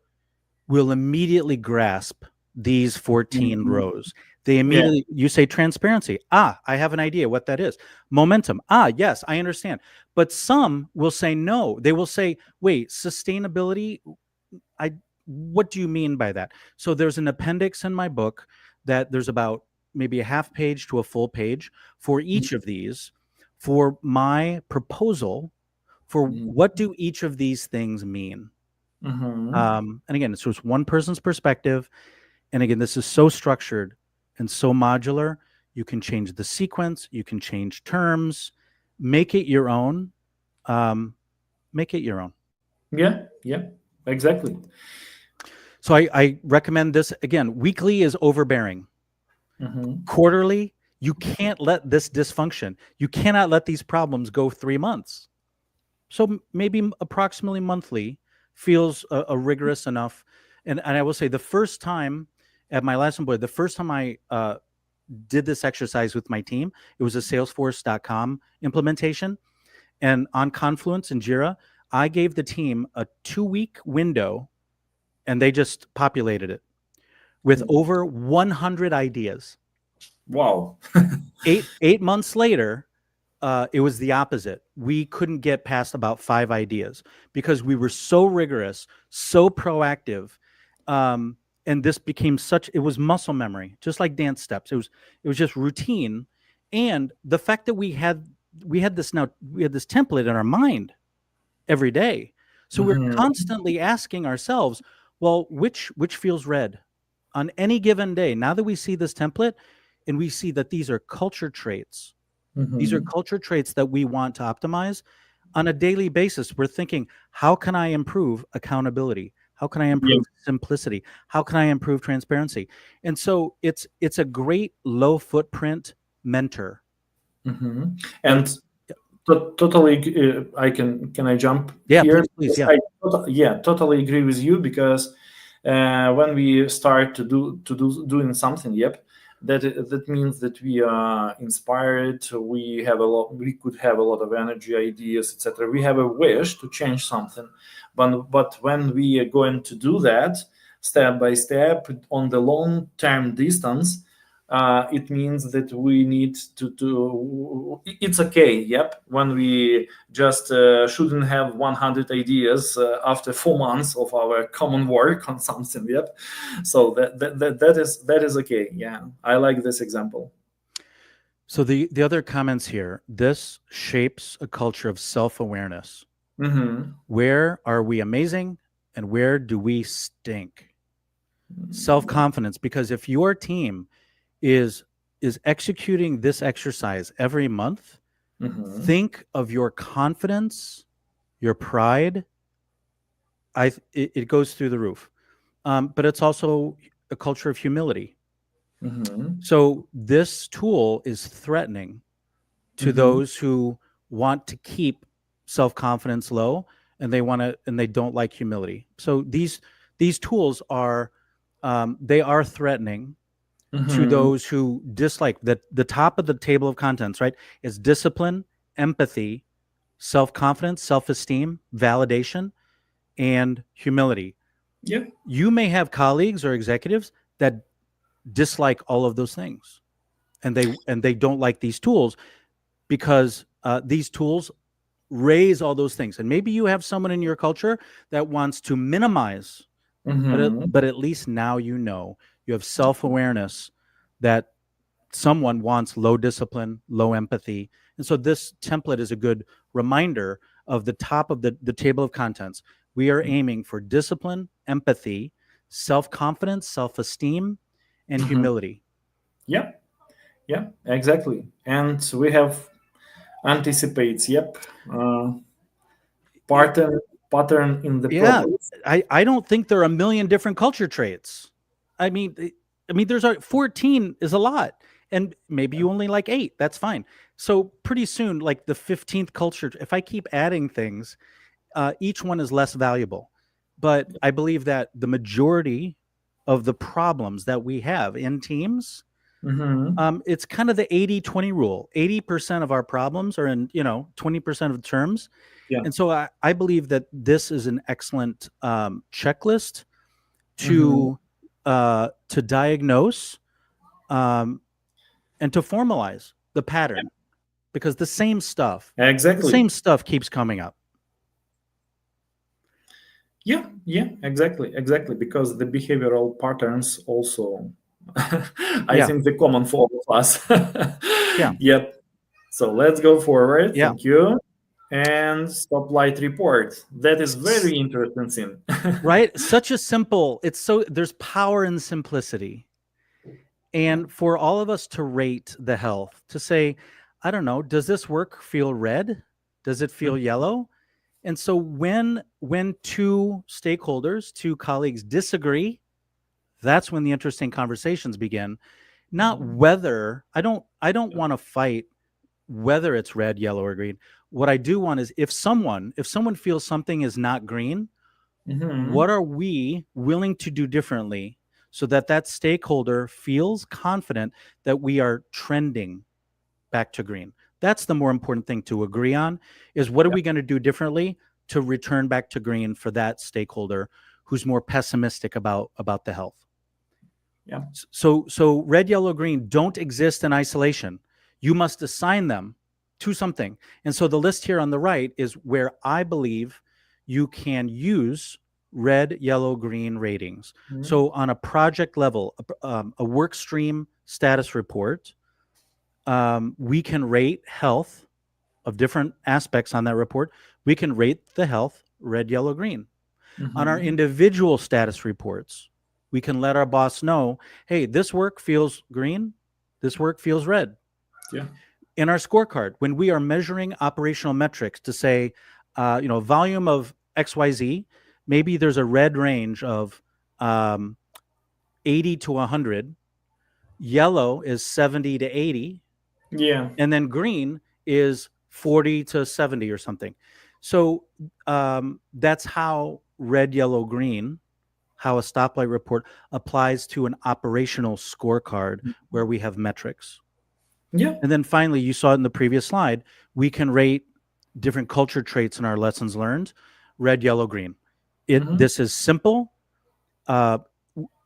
S3: will immediately grasp these 14
S2: Mhm.
S3: rows. They
S2: Yeah.
S3: immediately, you say transparency. Ah, I have an idea what that is. Momentum. Ah, yes, I understand. But some will say no. They will say, wait, sustainability, I what do you mean by that? So there's an appendix in my book that there's about maybe a half page to a full page for each of these for my proposal for
S2: Mhm.
S3: what do each of these things mean.
S2: Mhm.
S3: And again, it's just one person's perspective. And again, this is so structured and so modular. You can change the sequence, you can change terms, make it your own. Um, make it your own.
S2: Yeah. Yeah. Exactly.
S3: So I recommend this again. Weekly is overbearing.
S2: Mhm.
S3: Quarterly, you can't let this dysfunction, you cannot let these problems go 3 months. So maybe approximately monthly feels a rigorous enough. And I will say the first time at my last employer, the first time I did this exercise with my team, it was a Salesforce.com implementation. And on Confluence and Jira, I gave the team a 2 week window and they just populated it with over 100 ideas.
S2: Wow.
S3: Eight months later, it was the opposite. We couldn't get past about 5 ideas because we were so rigorous, so proactive, and this became such. It was muscle memory, just like dance steps. It was just routine, and the fact that we had this template in our mind every day, so we're
S2: Mhm.
S3: constantly asking ourselves, well, which feels red on any given day. Now that we see this template, and we see that these are
S2: Mhm.
S3: culture traits that we want to optimize on a daily basis. We're thinking, how can I improve accountability? How can I
S2: Yeah.
S3: improve simplicity? How can I improve transparency? And so it's a great low footprint mentor.
S2: Mhm.
S3: And
S2: And totally, I can I jump
S3: yeah,
S2: here?
S3: please,
S2: Yes,
S3: yeah.
S2: yeah, totally agree with you because when we start to doing something, yep, that means that we are inspired. We have a lot. We could have a lot of energy, ideas, etc. We have a wish to change something, but when we are going to do that step by step on the long term distance, it means that we need to it's okay, yep, when we just shouldn't have 100 ideas after 4 months of our common work on something, yep. So that is okay. Yeah, I like this example.
S3: So the other comments here, this shapes a culture of self-awareness.
S2: Mm-hmm.
S3: Where are we amazing and where do we stink? Self-confidence, because if your team is is executing this exercise every month,
S2: Mm-hmm.
S3: think of your confidence, your pride. It goes through the roof. But it's also a culture of humility.
S2: Mm-hmm.
S3: So this tool is threatening to
S2: Mm-hmm.
S3: those who want to keep self-confidence low, and they don't like humility. So these tools are they are threatening to
S2: Mm-hmm.
S3: those who dislike the top of the table of contents, right? Is discipline, empathy, self-confidence, self-esteem, validation, and humility.
S2: Yeah.
S3: You may have colleagues or executives that dislike all of those things, and they don't like these tools because these tools raise all those things. And maybe you have someone in your culture that wants to minimize,
S2: Mm-hmm.
S3: but at least now you have self-awareness that someone wants low discipline, low empathy. And so this template is a good reminder of the top of the table of contents. We are aiming for discipline, empathy, self-confidence, self-esteem, and
S2: Mm-hmm.
S3: humility.
S2: Yeah. Yeah, exactly. And we have anticipates, yep, pattern pattern in the
S3: Yeah,
S2: properties.
S3: I don't think there are a million different culture traits. I mean, there's 14 is a lot, and maybe you only like 8. That's fine. So pretty soon, like the 15th culture, if I keep adding things, each one is less valuable. But I believe that the majority of the problems that we have in teams,
S2: Mm-hmm.
S3: it's kind of the 80-20 rule. 80% of our problems are in 20% of the terms.
S2: Yeah.
S3: And so I believe that this is an excellent checklist to diagnose and to formalize the pattern, because the same stuff
S2: Exactly.
S3: keeps coming up.
S2: Yeah, exactly. Because the behavioral patterns also, I
S3: Yeah.
S2: think, the common for all of us.
S3: Yeah.
S2: Yep. So let's go forward.
S3: Yeah.
S2: Thank you. And stoplight report. That is
S3: S-
S2: very interesting thing.
S3: right? Such a simple, there's power in simplicity. And for all of us to rate the health, to say, I don't know, does this work feel red? Does it feel yellow? And so when two stakeholders, two colleagues disagree, that's when the interesting conversations begin. Not whether I don't want to fight whether it's red, yellow, or green. What I do want is if someone feels something is not green, what are we willing to do differently so that that stakeholder feels confident that we are trending back to green? That's the more important thing to agree on, is what are we going to do differently to return back to green for that stakeholder who's more pessimistic about the health.
S2: Yeah.
S3: So red, yellow, green don't exist in isolation. You must assign them to something. And so the list here on the right is where I believe you can use red, yellow, green ratings. So on a project level, a work stream status report, we can rate health of different aspects on that report. We can rate the health red, yellow, green. On our individual status reports, we can let our boss know, hey, this work feels green, this work feels red.
S2: Yeah.
S3: In our scorecard, when we are measuring operational metrics to say, volume of XYZ, maybe there's a red range of 80 to 100, yellow is 70 to 80,
S2: Yeah.
S3: and then green is 40 to 70 or something. So that's how red, yellow, green, how a stoplight report applies to an operational scorecard where we have metrics.
S2: Yeah.
S3: And then finally, you saw it in the previous slide, we can rate different culture traits in our lessons learned, red, yellow, green. This is simple.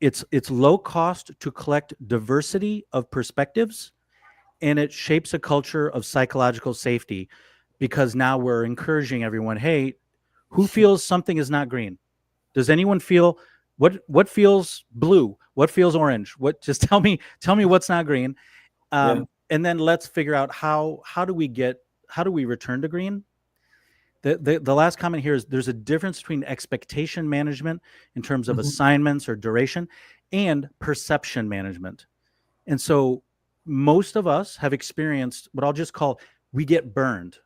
S3: It's low cost to collect diversity of perspectives, and it shapes a culture of psychological safety, because now we're encouraging everyone, hey, who feels something is not green? Does anyone feel what feels blue? What feels orange? What, just tell me what's not green.
S2: Yeah.
S3: And then let's figure out how do we return to green. The last comment here is there's a difference between expectation management in terms of assignments or duration and perception management. And so most of us have experienced what I'll just call, we get burned.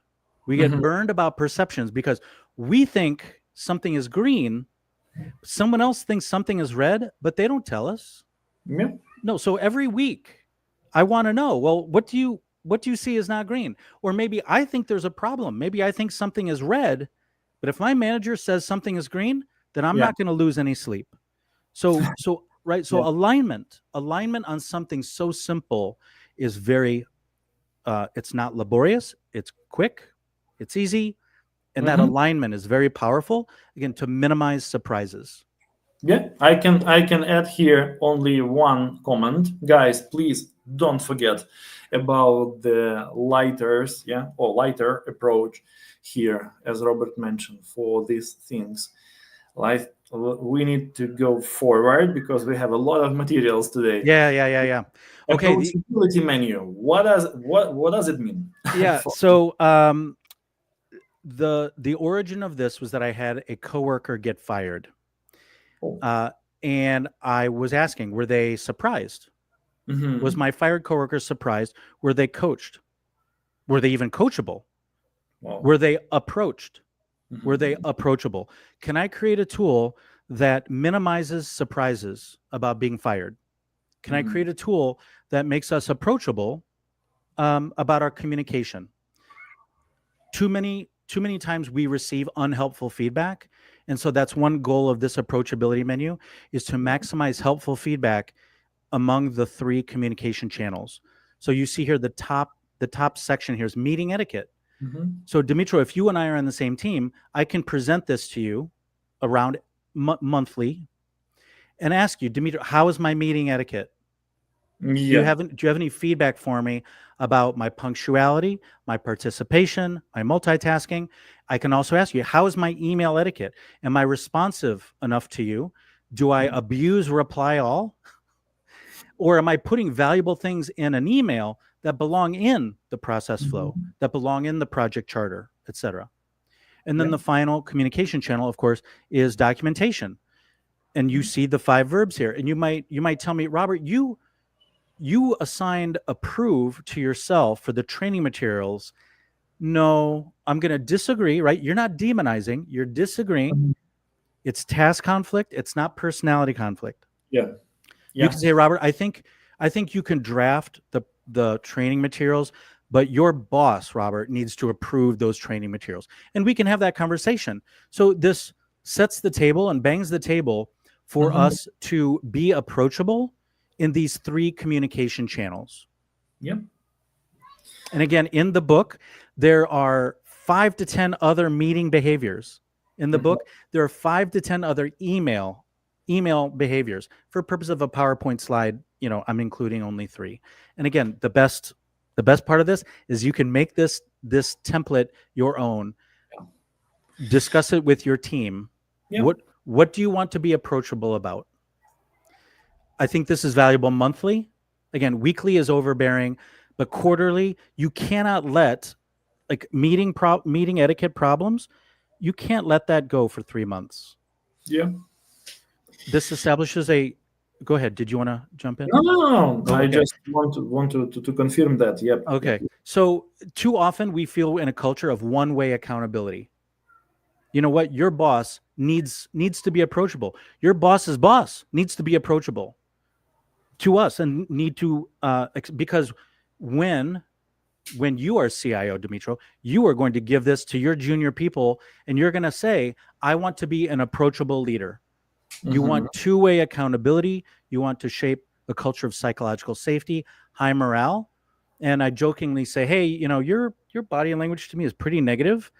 S3: We get burned about perceptions because we think something is green, someone else thinks something is red, but they don't tell us.
S2: Yeah.
S3: No, so every week I want to know, well, what do you see is not green? Or maybe I think there's a problem. Maybe I think something is red, but if my manager says something is green, then I'm not going to lose any sleep. So right, so alignment on something so simple is very it's not laborious, it's quick, it's easy, and that alignment is very powerful, again, to minimize surprises.
S2: Yeah, I can add here only one comment. Guys, please don't forget about the lighter approach here, as Robert mentioned, for these things. Like, we need to go forward because we have a lot of materials today.
S3: Yeah. Okay.
S2: Approachability menu. What does it mean?
S3: Yeah. So the origin of this was that I had a coworker get fired. And I was asking, were they surprised? Was my fired coworker surprised? Were they coached? Were they even coachable? Were they approached? Were they approachable? Can I create a tool that minimizes surprises about being fired? Can I create a tool that makes us approachable about our communication? Too many times we receive unhelpful feedback. And so that's one goal of this approachability menu, is to maximize helpful feedback among the three communication channels. So you see here the top section here is meeting etiquette. So Dimitro, if you and I are on the same team, I can present this to you around monthly, and ask you, Dimitri, how is my meeting etiquette? Do you
S2: Yeah.
S3: have any feedback for me about my punctuality, my participation, my multitasking? I can also ask you, how is my email etiquette? Am I responsive enough to you? Do I abuse reply all? Or am I putting valuable things in an email that belong in the process flow,
S2: Mhm.
S3: that belong in the project charter, etc.? And then
S2: Yeah.
S3: the final communication channel, of course, is documentation. And you see the 5 verbs here. And you might tell me, Robert, you assigned approve to yourself for the training materials. No, I'm going to disagree, right? You're not demonizing, you're disagreeing.
S2: Mhm.
S3: It's task conflict, it's not personality conflict.
S2: Yeah.
S3: You can
S2: Yeah.
S3: say, Robert, I think you can draft the training materials, but your boss, Robert, needs to approve those training materials. And we can have that conversation. So this sets the table and bangs the table for
S2: Mhm.
S3: us to be approachable in these 3 communication channels.
S2: Yeah.
S3: And again, in the book, there are 5 to 10 other meeting behaviors. In the
S2: Mhm.
S3: book, there are 5 to 10 other email behaviors. For purpose of a PowerPoint slide, I'm including only 3. And again, the best part of this is you can make this template your own. Discuss it with your team.
S2: Yeah.
S3: What do you want to be approachable about? I think this is valuable monthly. Again, weekly is overbearing, but quarterly, you cannot let like meeting etiquette problems, you can't let that go for 3 months.
S2: Yeah.
S3: This establishes a. Go ahead. Did you want to jump in?
S2: No, no, no.
S3: Oh,
S2: I
S3: okay.
S2: just want to confirm that. Yep. Yep.
S3: Okay. So too often we feel in a culture of one-way accountability. You know what? Your boss needs to be approachable. Your boss's boss needs to be approachable to us and need to because when when you are CIO, Dimitro, you are going to give this to your junior people and you're going to say, I want to be an approachable leader. You
S2: Mhm.
S3: want two-way accountability. You want to shape a culture of psychological safety, high morale. And I jokingly say, hey, your body language to me is pretty negative.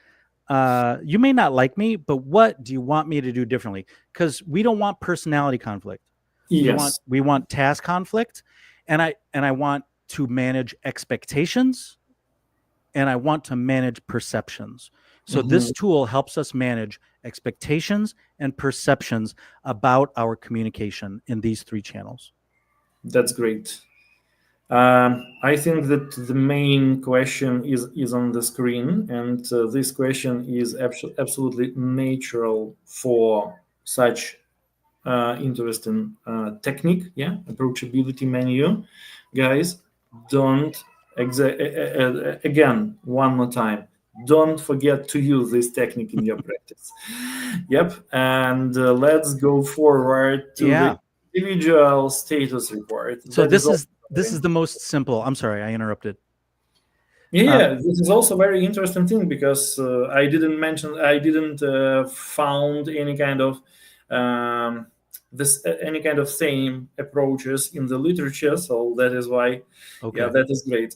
S3: You may not like me, but what do you want me to do differently? Because we don't want personality conflict. We want
S2: Yes.
S3: we want task conflict, and I want to manage expectations and I want to manage perceptions. So this
S2: Mhm.
S3: tool helps us manage expectations and perceptions about our communication in these 3 channels.
S2: That's great. I think that the main question is on the screen, and this question is absolutely natural for such interesting technique. Yeah, approachability menu, guys. Don't again one more time. Don't forget to use this technique in your practice. Yep, and let's go forward to the
S3: Yeah.
S2: individual status report.
S3: So
S2: That is
S3: this
S2: also
S3: is this is the most simple. I'm sorry, I interrupted.
S2: yeah,
S3: Um,
S2: yeah, this is also very interesting thing because I didn't found any kind of um, any kind of same approaches in the literature. So that is why, yeah,
S3: okay.
S2: that is great.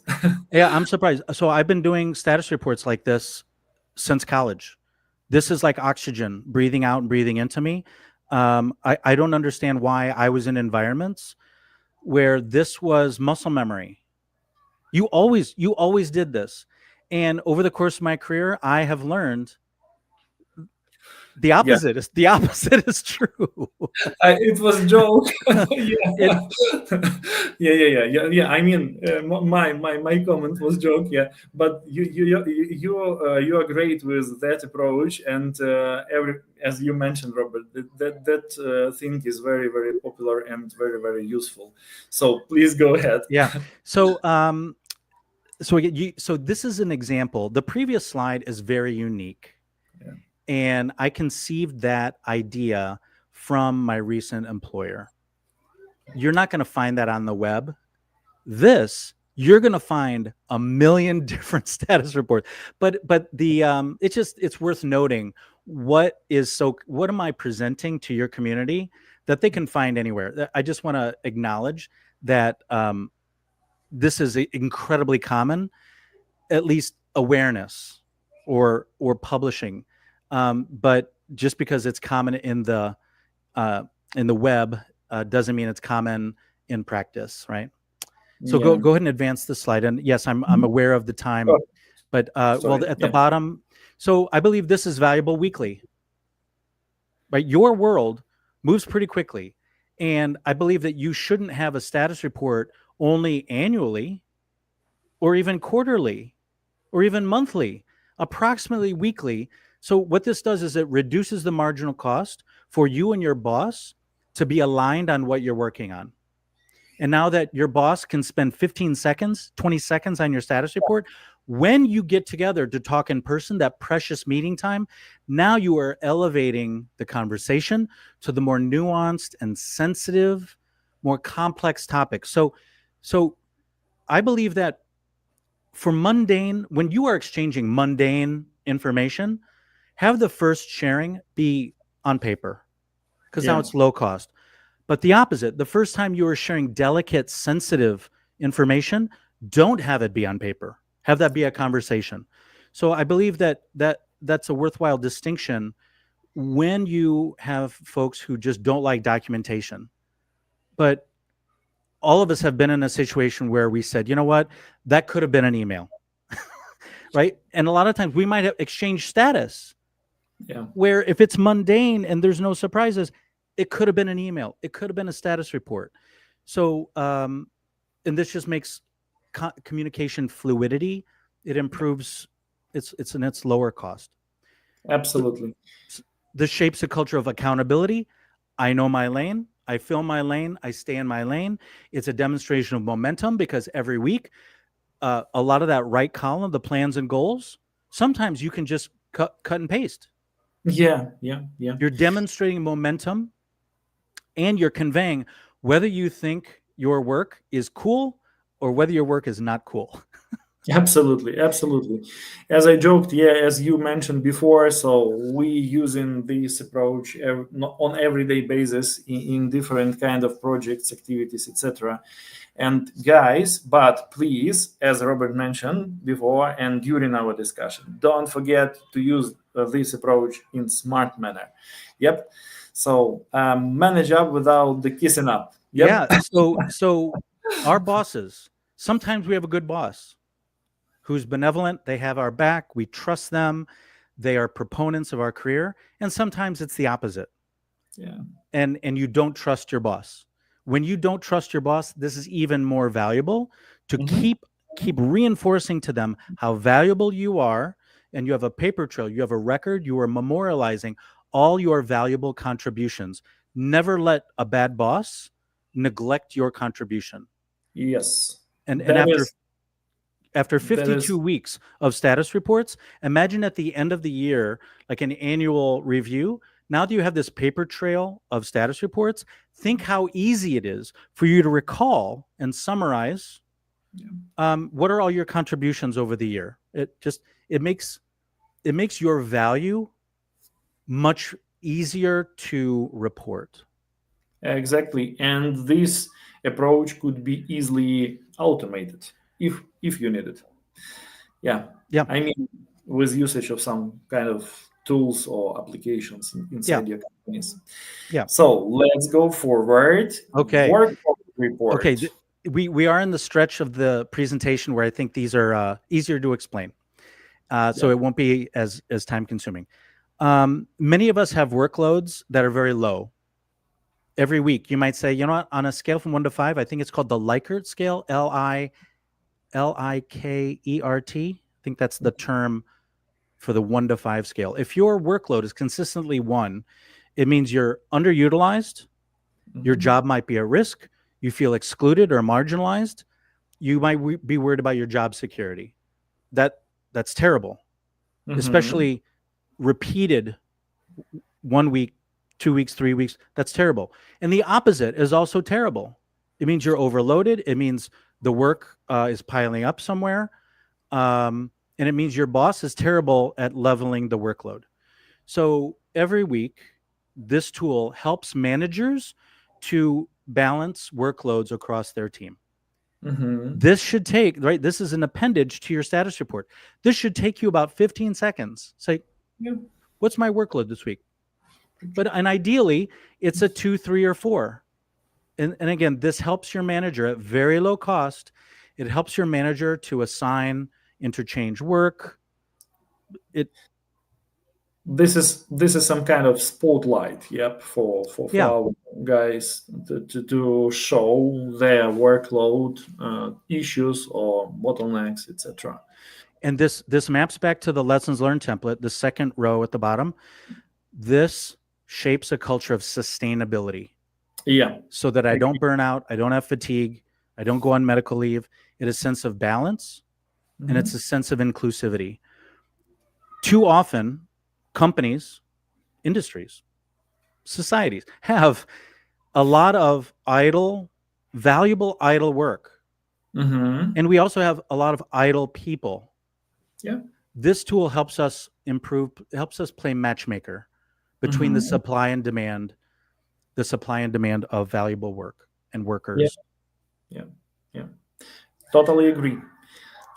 S3: Yeah, I'm surprised. So I've been doing status reports like this since college. This is like oxygen breathing out and breathing into me. I don't understand why I was in environments where this was muscle memory. You always did this. And over the course of my career, I have learned the
S2: Yeah,
S3: opposite is the opposite is true.
S2: it was joke.
S3: it
S2: Yeah, yeah. I mean, my comment was joke. Yeah, but you are great with that approach, and every as you mentioned, Robert, that thing is very very popular and very very useful. So please go ahead.
S3: yeah. So this is an example. The previous slide is very unique.
S2: Yeah.
S3: And I conceived that idea from my recent employer. You're not going to find that on the web. This you're going to find a million different status reports. But it's worth noting what am I presenting to your community that they can find anywhere. I just want to acknowledge that this is incredibly common, at least awareness or publishing. But just because it's common in the in the web doesn't mean it's common in practice, right? So
S2: Yeah.
S3: go ahead and advance the slide. And yes, I'm
S2: Mhm.
S3: aware of the time,
S2: Oh,
S3: but well,
S2: sorry.
S3: at the
S2: Yeah.
S3: bottom. So I believe this is valuable weekly, right? Your world moves pretty quickly, and I believe that you shouldn't have a status report only annually, or even quarterly, or even monthly, approximately weekly. So what this does is it reduces the marginal cost for you and your boss to be aligned on what you're working on. And now that your boss can spend 15 seconds, 20 seconds on your status report, when you get together to talk in person, that precious meeting time, now you are elevating the conversation to the more nuanced and sensitive, more complex topics. So I believe that for mundane, when you are exchanging mundane information, have the first sharing be on paper because now
S2: Yeah.
S3: it's low cost. But the opposite, the first time you are sharing delicate, sensitive information, don't have it be on paper. Have that be a conversation. So I believe that's a worthwhile distinction when you have folks who just don't like documentation. But all of us have been in a situation where we said, you know what, that could have been an email, right? And a lot of times we might have exchanged status
S2: Yeah.
S3: where if it's mundane and there's no surprises, it could have been an email, it could have been a status report. So, and this just makes communication fluidity. It improves. It's lower cost.
S2: Absolutely.
S3: This shapes a culture of accountability. I know my lane. I fill my lane. I stay in my lane. It's a demonstration of momentum because every week, a lot of that right column, the plans and goals, sometimes you can just cut and paste.
S2: Yeah. Yeah. Yeah.
S3: You're demonstrating momentum and you're conveying whether you think your work is cool or whether your work is not cool.
S2: Absolutely, absolutely. As I joked, yeah, as you mentioned before, so we using this approach on everyday basis in different kind of projects, activities, etc. And guys, but please, as Robert mentioned before and during our discussion, don't forget to use this approach in smart manner. Yep. So manage up without the kissing up. Yep.
S3: Yeah. So our bosses, sometimes we have a good boss who's benevolent. They have our back. We trust them. They are proponents of our career. And sometimes it's the opposite.
S2: Yeah.
S3: And you don't trust your boss. When you don't trust your boss, this is even more valuable to
S2: Mhm.
S3: keep reinforcing to them how valuable you are, and you have a paper trail, you have a record, you are memorializing all your valuable contributions. Never let a bad boss neglect your contribution.
S2: Yes.
S3: And
S2: That is
S3: after
S2: that
S3: 52
S2: is
S3: weeks of status reports, imagine at the end of the year, like an annual review. Now that you have this paper trail of status reports, think how easy it is for you to recall and summarize what are all your contributions over the year. It makes your value much easier to report.
S2: exactly, and this approach could be easily automated if you need it. Yeah,
S3: Yeah,
S2: I mean, with usage of some kind of tools or applications
S3: yeah,
S2: inside your companies.
S3: yeah.
S2: So let's go forward.
S3: Okay,
S2: Work
S3: okay.
S2: report.
S3: We are in the stretch of the presentation where I think these are easier to explain. So
S2: Yeah.
S3: it won't be as time consuming. Many of us have workloads that are very low. Every week, you might say, you know what, on a scale from 1 to 5, I think it's called the Likert scale, Likert. I think that's the term for the 1 to 5 scale. If your workload is consistently 1, it means you're underutilized. Your
S2: Mhm.
S3: job might be at risk. You feel excluded or marginalized. You might be worried about your job security. That's terrible,
S2: Mhm.
S3: especially repeated 1 week, 2 weeks, 3 weeks. That's terrible. And the opposite is also terrible. It means you're overloaded. It means the work is piling up somewhere. And it means your boss is terrible at leveling the workload. So every week, this tool helps managers to balance workloads across their team.
S2: Mhm.
S3: This should take, right? This is an appendage to your status report. This should take you about 15 seconds. Say,
S2: Yeah.
S3: what's my workload this week? and ideally it's a 2, 3, or 4. And again, this helps your manager at very low cost. It helps your manager to assign interchange work.
S2: This is some kind of spotlight, yep, for
S3: Yeah.
S2: our guys to show their workload issues or bottlenecks, etc.
S3: And this maps back to the lessons learned template, the second row at the bottom. This shapes a culture of sustainability.
S2: Yeah.
S3: So that I don't burn out, I don't have fatigue, I don't go on medical leave. It is a sense of balance, and it's a sense of inclusivity. Too often, companies, industries, societies have a lot of valuable idle work. And we also have a lot of idle people.
S2: Yeah.
S3: This tool helps us play matchmaker between the supply and demand of valuable work and workers.
S2: Yeah. Totally agree.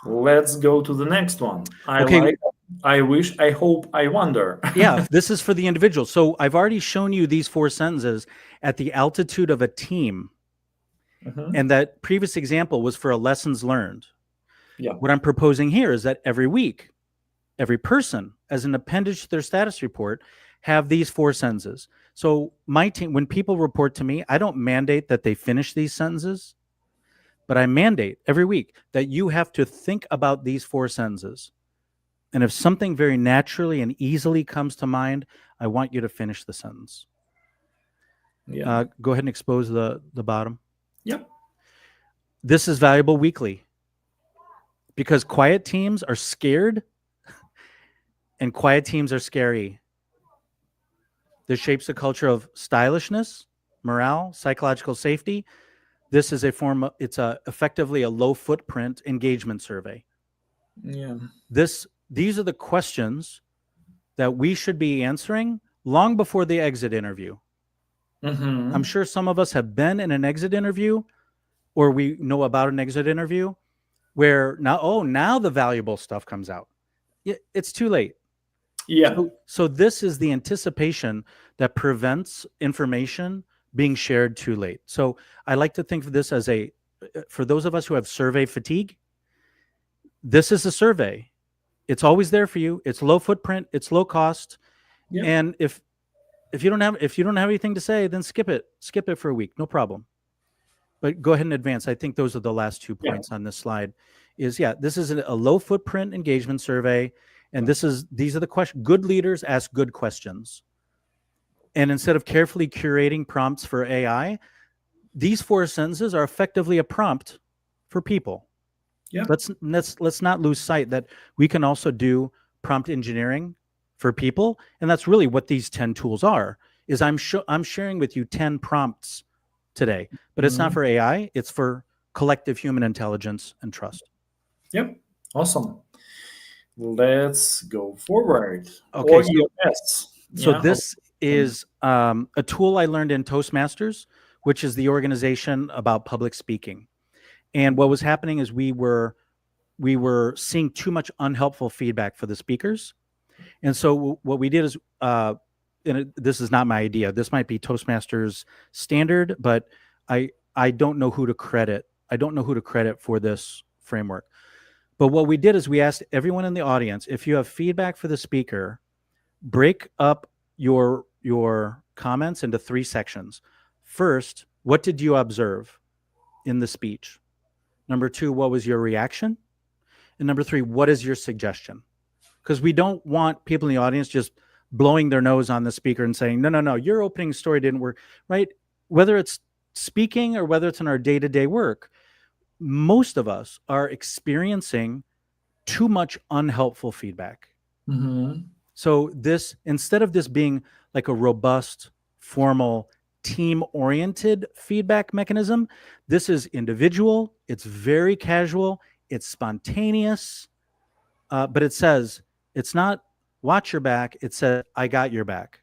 S2: Let's go to the next one. I wish, I hope, I wonder.
S3: Yeah, this is for the individual. So I've already shown you these 4 sentences at the altitude of a team. And that previous example was for a lessons learned.
S2: Yeah.
S3: What I'm proposing here is that every week, every person, as an appendage to their status report, have these 4 sentences. So my team, when people report to me, I don't mandate that they finish these sentences, but I mandate every week that you have to think about these 4 sentences. And if something very naturally and easily comes to mind, I want you to finish the sentence.
S2: Yeah.
S3: Go ahead and expose the bottom.
S2: Yep.
S3: This is valuable weekly because quiet teams are scared and quiet teams are scary. This shapes a culture of stylishness, morale, psychological safety. This is effectively a low footprint engagement survey.
S2: Yeah.
S3: These are the questions that we should be answering long before the exit interview. I'm sure some of us have been in an exit interview, or we know about an exit interview where now the valuable stuff comes out. It's too late.
S2: Yeah.
S3: So this is the anticipation that prevents information being shared too late. So I like to think of this as for those of us who have survey fatigue, this is a survey. It's always there for you. It's low footprint. It's low cost. Yeah. And if you don't have anything to say, then skip it. Skip it for a week. No problem. But go ahead and advance. I think those are the last 2 points on this slide. This is a low footprint engagement survey. And these are the questions. Good leaders ask good questions. And instead of carefully curating prompts for AI, these 4 sentences are effectively a prompt for people.
S2: Yeah.
S3: Let's not lose sight that we can also do prompt engineering for people, and that's really what these 10 tools are. Is I'm sharing with you 10 prompts today, but it's not for AI. It's for collective human intelligence and trust.
S2: Yep. Awesome. Let's go forward.
S3: Okay.
S2: So
S3: this is a tool I learned in Toastmasters, which is the organization about public speaking. And what was happening is we were seeing too much unhelpful feedback for the speakers. And so what we did is, this is not my idea. This might be Toastmasters standard, but I don't know who to credit. I don't know who to credit for this framework. But what we did is we asked everyone in the audience, if you have feedback for the speaker, break up your comments into 3 sections. First, what did you observe in the speech? Number 2, what was your reaction? And number 3, what is your suggestion? Because we don't want people in the audience just blowing their nose on the speaker and saying, no, your opening story didn't work, right? Whether it's speaking or whether it's in our day-to-day work, most of us are experiencing too much unhelpful feedback. So instead of this being like a robust, formal, team-oriented feedback mechanism, this is individual, it's very casual, it's spontaneous, but it says, it's not watch your back, it says, I got your back.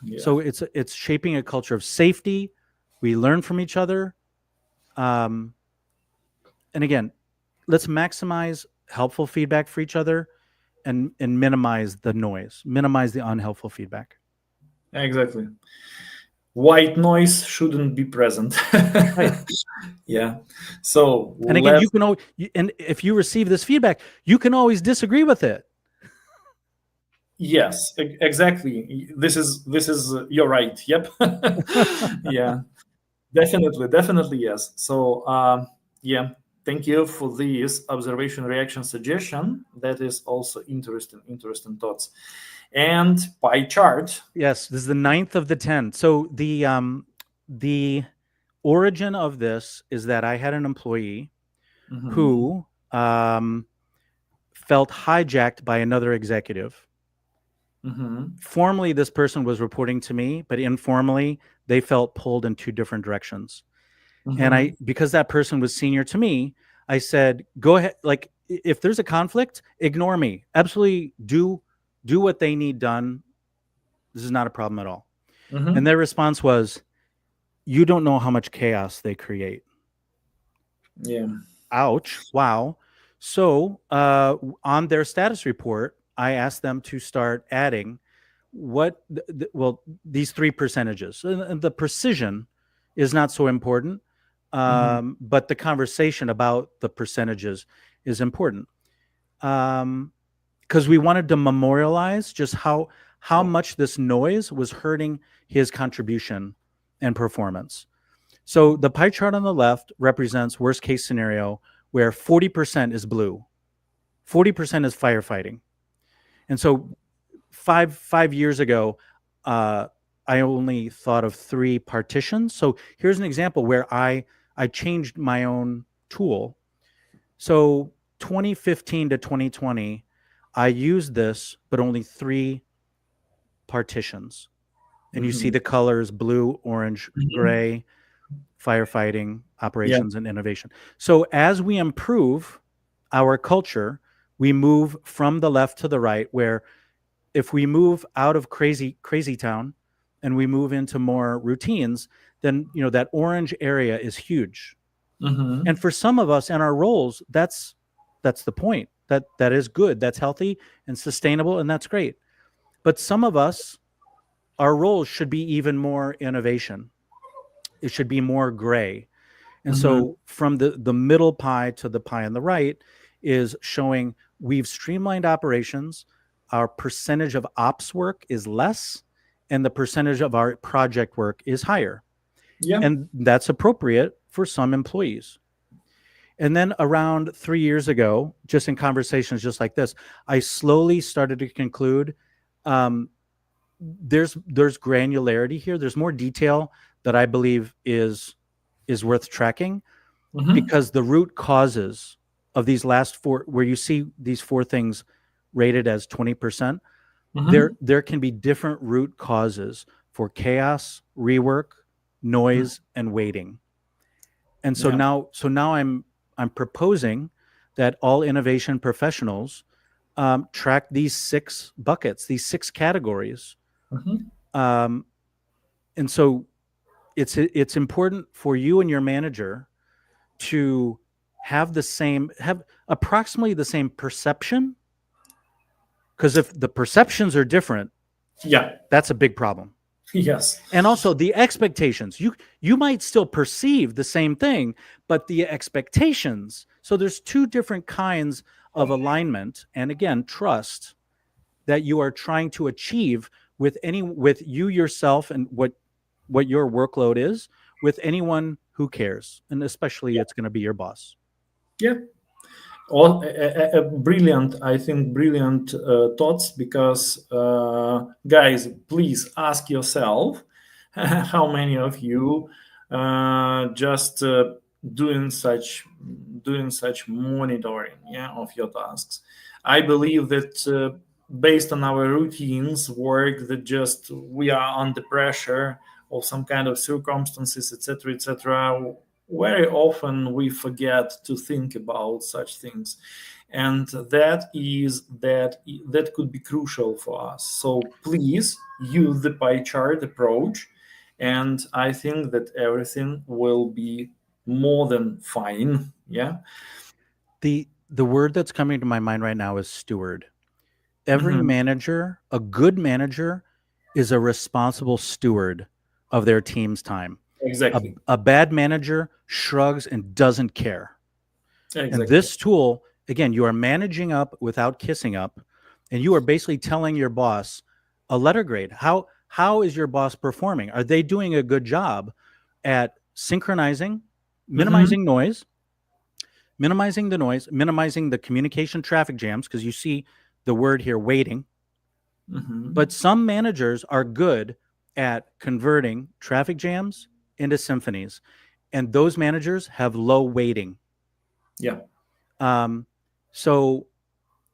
S3: Yeah. So it's shaping a culture of safety. We learn from each other. And again, let's maximize helpful feedback for each other and minimize the noise, minimize the unhelpful feedback.
S2: Exactly. White noise shouldn't be present.
S3: Right.
S2: Yeah. So
S3: And again,
S2: let's.
S3: and if you receive this feedback, you can always disagree with it.
S2: Yes, exactly. This is you're right. Yep. Yeah. Definitely yes. So yeah, thank you for this observation, reaction, suggestion. That is also interesting thoughts. And pie chart.
S3: Yes, this is the 9th of the 10. So the origin of this is that I had an employee
S2: Mhm,
S3: who felt hijacked by another executive.
S2: mhm,
S3: Formally, this person was reporting to me, but informally, they felt pulled in two different directions. And
S2: mhm,
S3: because that person was senior to me, I said, go ahead. Like, if there's a conflict, ignore me. Absolutely do what they need done. This is not a problem at all. And
S2: mhm.
S3: their response was, you don't know how much chaos they create.
S2: Yeah.
S3: Ouch. Wow. So on their status report, I asked them to start adding these three percentages. And the precision is not so important,
S2: Mhm.
S3: but the conversation about the percentages is important. Because we wanted to memorialize just how much this noise was hurting his contribution and performance. So the pie chart on the left represents worst case scenario where 40% is blue, 40% is firefighting. And so five years ago, I only thought of three partitions. So here's an example where I changed my own tool. So 2015 to 2020, I used this, but only three partitions. And you see
S2: Mhm.
S3: the colors blue, orange,
S2: Mhm.
S3: gray, firefighting,
S2: Yeah.
S3: operations, and innovation. So as we improve our culture, we move from the left to the right, where if we move out of crazy town and we move into more routines, then that orange area is huge. And
S2: Mhm.
S3: for some of us in our roles, that's the point. That is good. That's healthy and sustainable, and that's great. But some of us, our roles should be even more innovation. It should be more gray. And
S2: Mhm.
S3: so from the middle pie to the pie on the right is showing we've streamlined operations. Our percentage of ops work is less, and the percentage of our project work is higher.
S2: Yeah.
S3: And that's appropriate for some employees. And then around 3 years ago, just in conversations just like this, I slowly started to conclude um, there's granularity here. There's more detail that I believe is worth tracking,
S2: Mhm.
S3: because the root causes of these last four, where you see these four things rated as 20%,
S2: Mhm.
S3: there can be different root causes for chaos, rework,
S2: Mhm.
S3: noise, and waiting. And so
S2: Yeah.
S3: now I'm proposing that all innovation professionals track these six buckets, these six categories.
S2: Mhm.
S3: Um, and so it's important for you and your manager to have approximately the same perception, because if the perceptions are different,
S2: Yeah.
S3: that's a big problem.
S2: Yes.
S3: And also the expectations, you might still perceive the same thing, but the expectations, so there's two different kinds of alignment, and again, trust that you are trying to achieve with you yourself, and what your workload is, with anyone who cares, and especially
S2: Yeah.
S3: it's going to be your boss.
S2: Yeah. All brilliant, I think, brilliant thoughts, because guys, please ask yourself how many of you just doing such doing such monitoring, yeah, of your tasks. I believe that based on our routines work, that just we are under pressure of some kind of circumstances, etc., very often we forget to think about such things, and that could be crucial for us. So please use the pie chart approach, and I think that everything will be more than fine. Yeah.
S3: The word that's coming to my mind right now is steward. Every
S2: Hmm.
S3: manager, a good manager, is a responsible steward of their team's time.
S2: Exactly.
S3: A bad manager shrugs and doesn't care.
S2: Exactly.
S3: And this tool, again, you are managing up without kissing up, and you are basically telling your boss a letter grade. How is your boss performing? Are they doing a good job at synchronizing, minimizing noise, minimizing the noise, minimizing the communication traffic jams, because you see the word here, waiting. But some managers are good at converting traffic jams into symphonies, and those managers have low weighting.
S2: Yeah.
S3: So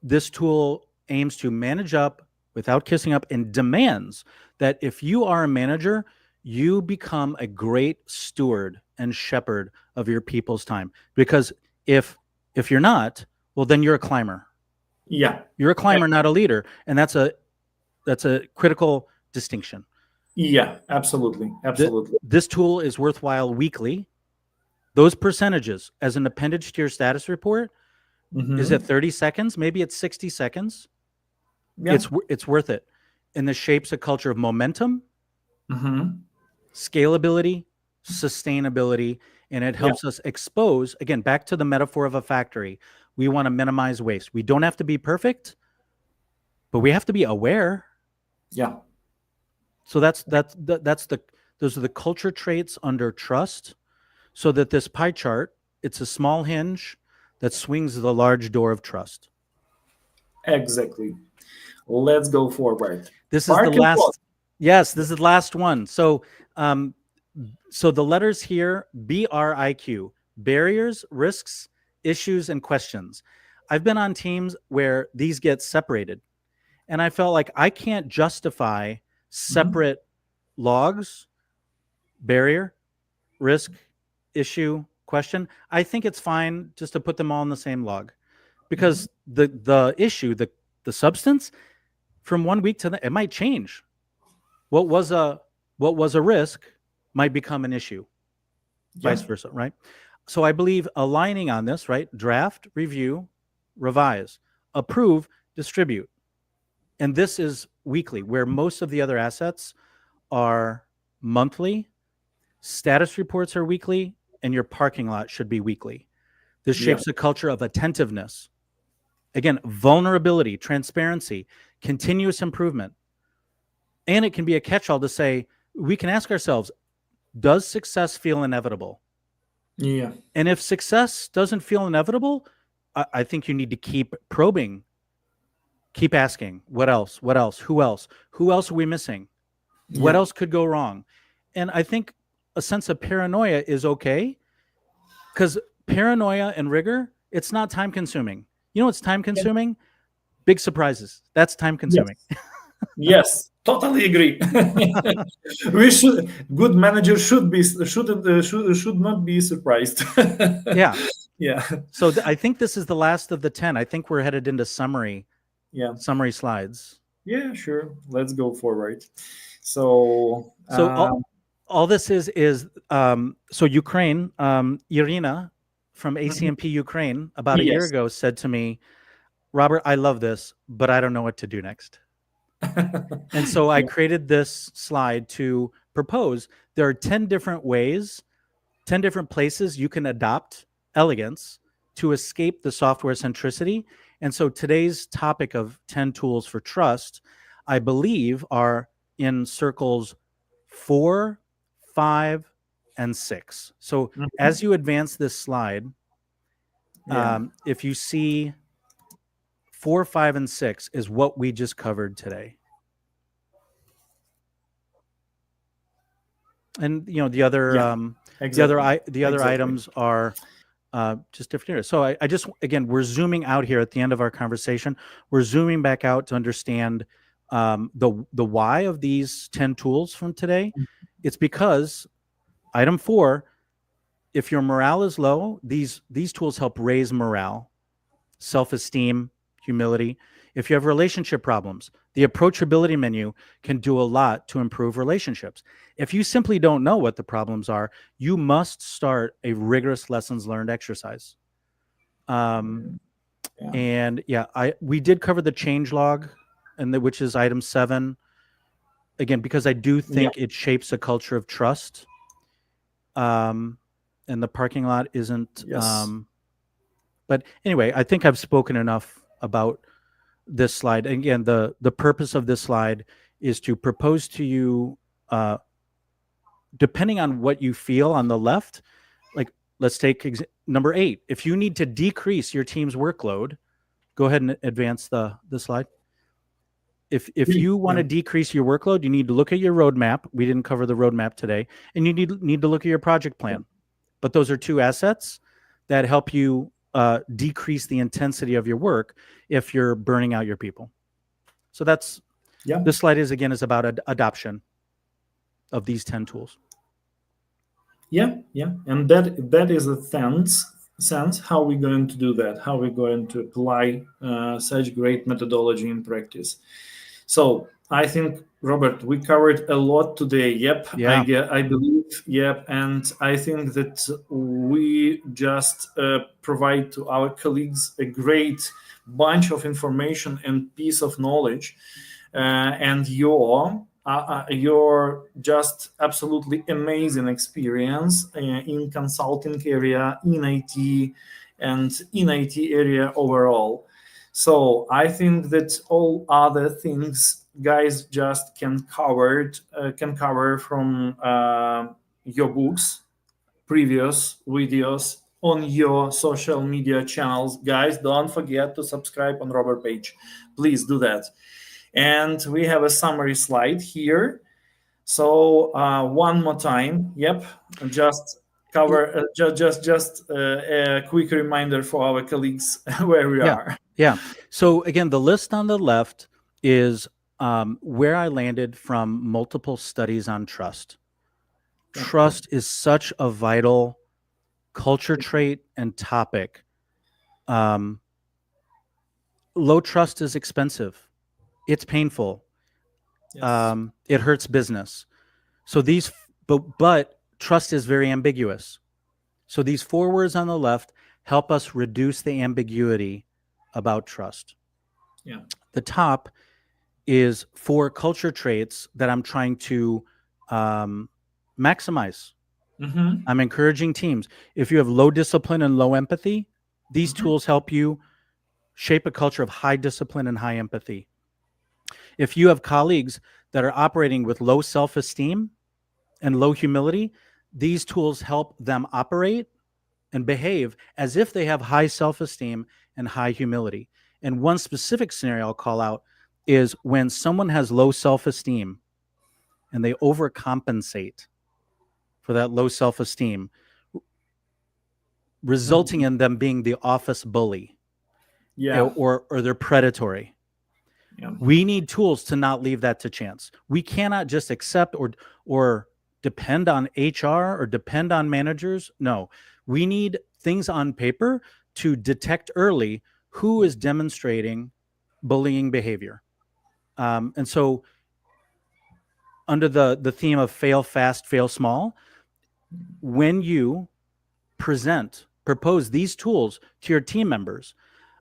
S3: this tool aims to manage up without kissing up and demands that if you are a manager, you become a great steward and shepherd of your people's time. Because if you're not, well, then you're a climber.
S2: Yeah.
S3: You're a climber, not a leader, and that's a critical distinction.
S2: Yeah, absolutely. Absolutely.
S3: This tool is worthwhile weekly. Those percentages as an appendage to your status report, is it 30 seconds? Maybe it's 60 seconds.
S2: Yeah.
S3: It's worth it. And this shapes a culture of momentum, scalability, sustainability, and it helps us expose, again, back to the metaphor of a factory. We want to minimize waste. We don't have to be perfect, but we have to be aware.
S2: Yeah.
S3: So those are the culture traits under trust. So that this pie chart, it's a small hinge that swings the large door of trust.
S2: Exactly. Let's go forward.
S3: This is the last. Yes, this is the last one. So, so the letters here, BRIQ, barriers, risks, issues, and questions. I've been on teams where these get separated, and I felt like I can't justify separate logs, barrier, risk, issue, question. I think it's fine just to put them all in the same log, because the issue, the substance, from 1 week to the, it might change. What was a risk might become an issue, vice versa, right? So I believe aligning on this, right? Draft, review, revise, approve, distribute. And this is weekly, where most of the other assets are monthly. Status reports are weekly, and your parking lot should be weekly. This shapes a culture of attentiveness. Again, vulnerability, transparency, continuous improvement. And it can be a catch-all to say, we can ask ourselves, does success feel inevitable?
S2: Yeah.
S3: And if success doesn't feel inevitable, I think you need to keep probing, keep asking, what else? What else? Who else? Who else are we missing? What else could go wrong? And I think a sense of paranoia is okay, because paranoia and rigor, it's not time consuming. You know what's time consuming? Big surprises. That's time consuming.
S2: Yes, totally agree. Good managers should not be surprised.
S3: Yeah.
S2: Yeah.
S3: So I think this is the last of the 10. I think we're headed into summary slides.
S2: Yeah, sure. Let's go forward. So
S3: all this is so Ukraine, Irina from ACMP Ukraine about a year ago said to me, Robert, I love this, but I don't know what to do next. And so I created this slide to propose there are 10 different ways, 10 different places you can adopt Elegance to escape the software centricity. And so today's topic of 10 tools for trust, I believe, are in circles 4, 5, and 6. So as you advance this slide, if you see 4, 5, and 6 is what we just covered today. And the other items are just different areas. So I just, again, we're zooming out here at the end of our conversation. We're zooming back out to understand the why of these 10 tools from today. It's because item 4, if your morale is low, these tools help raise morale, self-esteem, humility. If you have relationship problems, the approachability menu can do a lot to improve relationships. If you simply don't know what the problems are, you must start a rigorous lessons learned exercise. And we did cover the change log, which is item 7. again, because I do
S2: Yeah.
S3: think it shapes a culture of trust. And the parking lot isn't.
S2: Yes.
S3: But anyway, I think I've spoken enough about this slide. And again, the purpose of this slide is to propose to you, depending on what you feel on the left, like let's take number 8. If you need to decrease your team's workload, go ahead and advance the slide. If you want to decrease your workload, you need to look at your roadmap. We didn't cover the roadmap today, and you need to look at your project plan. But those are 2 assets that help you decrease the intensity of your work if you're burning out your people. So that's this slide is about adoption of these 10 tools.
S2: Yeah, and that is a sense how we're going to do that, how we're going to apply such great methodology in practice. So I think, Robert, we covered a lot today. Yep,
S3: Yeah.
S2: I believe. Yep, and I think that we just provide to our colleagues a great bunch of information and piece of knowledge, and your just absolutely amazing experience in consulting area, in IT, and in IT area overall. So I think that all other things guys just can cover from your books, previous videos on your social media channels. Guys, don't forget to subscribe on Robert page. Please do that. And we have a summary slide here. So one more time. Yep, just cover just a quick reminder for our colleagues where we are.
S3: Yeah. So again, the list on the left is where I landed from multiple studies on trust. Trust is such a vital culture trait and topic. Low trust is expensive. It's painful.
S2: Yes.
S3: It hurts business. So but trust is very ambiguous. So these 4 words on the left help us reduce the ambiguity about trust.
S2: Yeah.
S3: The top is 4 culture traits that I'm trying to maximize.
S2: Mm-hmm.
S3: I'm encouraging teams. If you have low discipline and low empathy, these tools help you shape a culture of high discipline and high empathy. If you have colleagues that are operating with low self-esteem and low humility, these tools help them operate and behave as if they have high self-esteem and high humility. And one specific scenario I'll call out is when someone has low self-esteem and they overcompensate for that low self-esteem, resulting in them being the office bully, or they're predatory.
S2: Yeah.
S3: We need tools to not leave that to chance. We cannot just accept or depend on HR or depend on managers. No, we need things on paper to detect early who is demonstrating bullying behavior. And so under the theme of fail fast, fail small, when you propose these tools to your team members,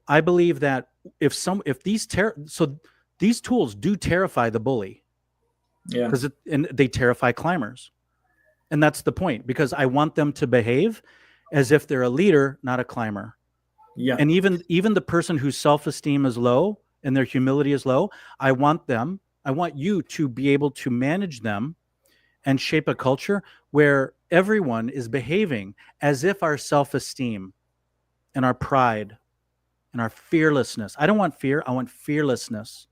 S3: I believe that if these tools do terrify the bully, because they terrify climbers, and that's the point, because I want them to behave as if they're a leader, not a climber.
S2: Yeah.
S3: And even the person whose self-esteem is low and their humility is low, I want you to be able to manage them and shape a culture where everyone is behaving as if our self-esteem and our pride and our fearlessness. I don't want fear, I want fearlessness.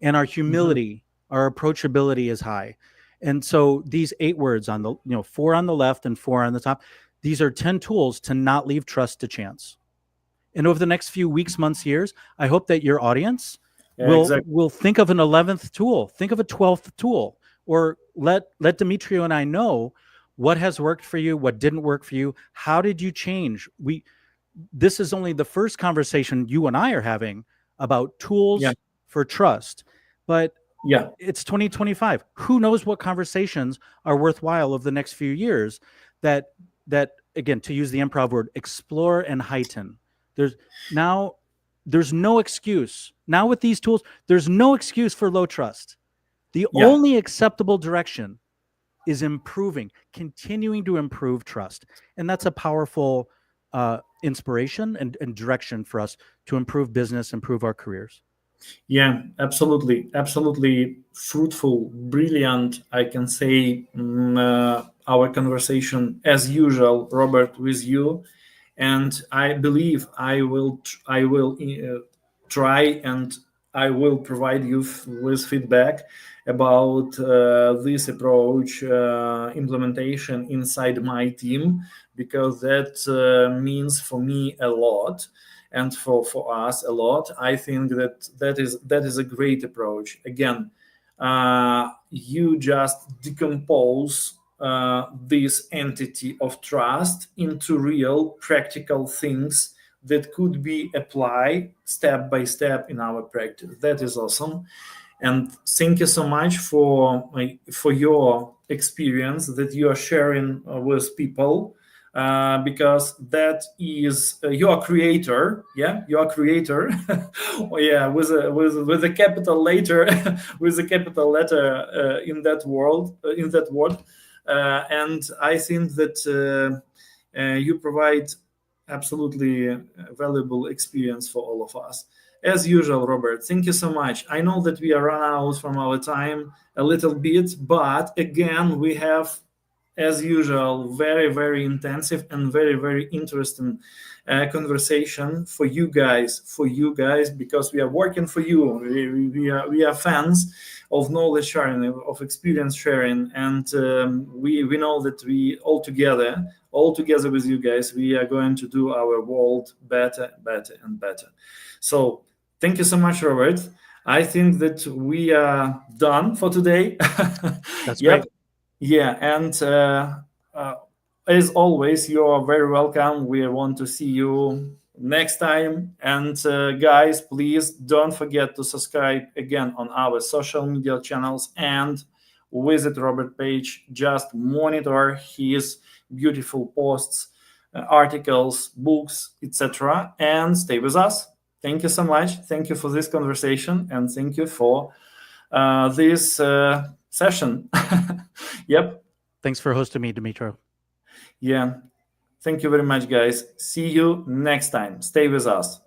S3: And our humility, our approachability is high. And so these 8 words on the 4 on the left and 4 on the top, these are 10 tools to not leave trust to chance. And over the next few weeks, months, years, I hope that your audience will think of an 11th tool, think of a 12th tool, or let Demetrio and I know what has worked for you, what didn't work for you, how did you change? This is only the first conversation you and I are having about tools for trust, but it's 2025. Who knows what conversations are worthwhile over the next few years that again, to use the improv word, explore and heighten. There's no excuse. Now with these tools, there's no excuse for low trust. The
S2: Yeah.
S3: only acceptable direction is improving, continuing to improve trust. And that's a powerful inspiration and direction for us to improve business, improve our careers.
S2: Yeah, absolutely fruitful, brilliant. I can say our conversation as usual, Robert, with you, and I believe I will try and I will provide you with feedback about this approach implementation inside my team, because that means for me a lot, and for us a lot. I think that is a great approach. Again, you just decompose this entity of trust into real practical things that could be applied step by step in our practice. That is awesome. And thank you so much for your experience that you are sharing with people, because that is your creator. Yeah, your creator. Oh, yeah, with a capital letter, with a capital letter in that world, in that word. And I think that you provide absolutely valuable experience for all of us. As usual, Robert, thank you so much. I know that we are run out from our time a little bit, but again, we have, as usual, very, very intensive and very, very interesting conversation for you guys, because we are working for you. We are fans of knowledge sharing, of experience sharing, and we know that we all together with you guys, we are going to do our world better and better. So thank you so much, Robert. I think that we are done for today.
S3: That's
S2: Yep.
S3: great.
S2: Yeah, and uh, as always, you are very welcome. We want to see you next time. And guys, please don't forget to subscribe again on our social media channels and visit Robert page. Just monitor his beautiful posts, articles, books, etc. And stay with us. Thank you so much. Thank you for this conversation, and thank you for this session. Yep.
S3: Thanks for hosting me, Dimitro.
S2: Yeah. Thank you very much, guys. See you next time. Stay with us.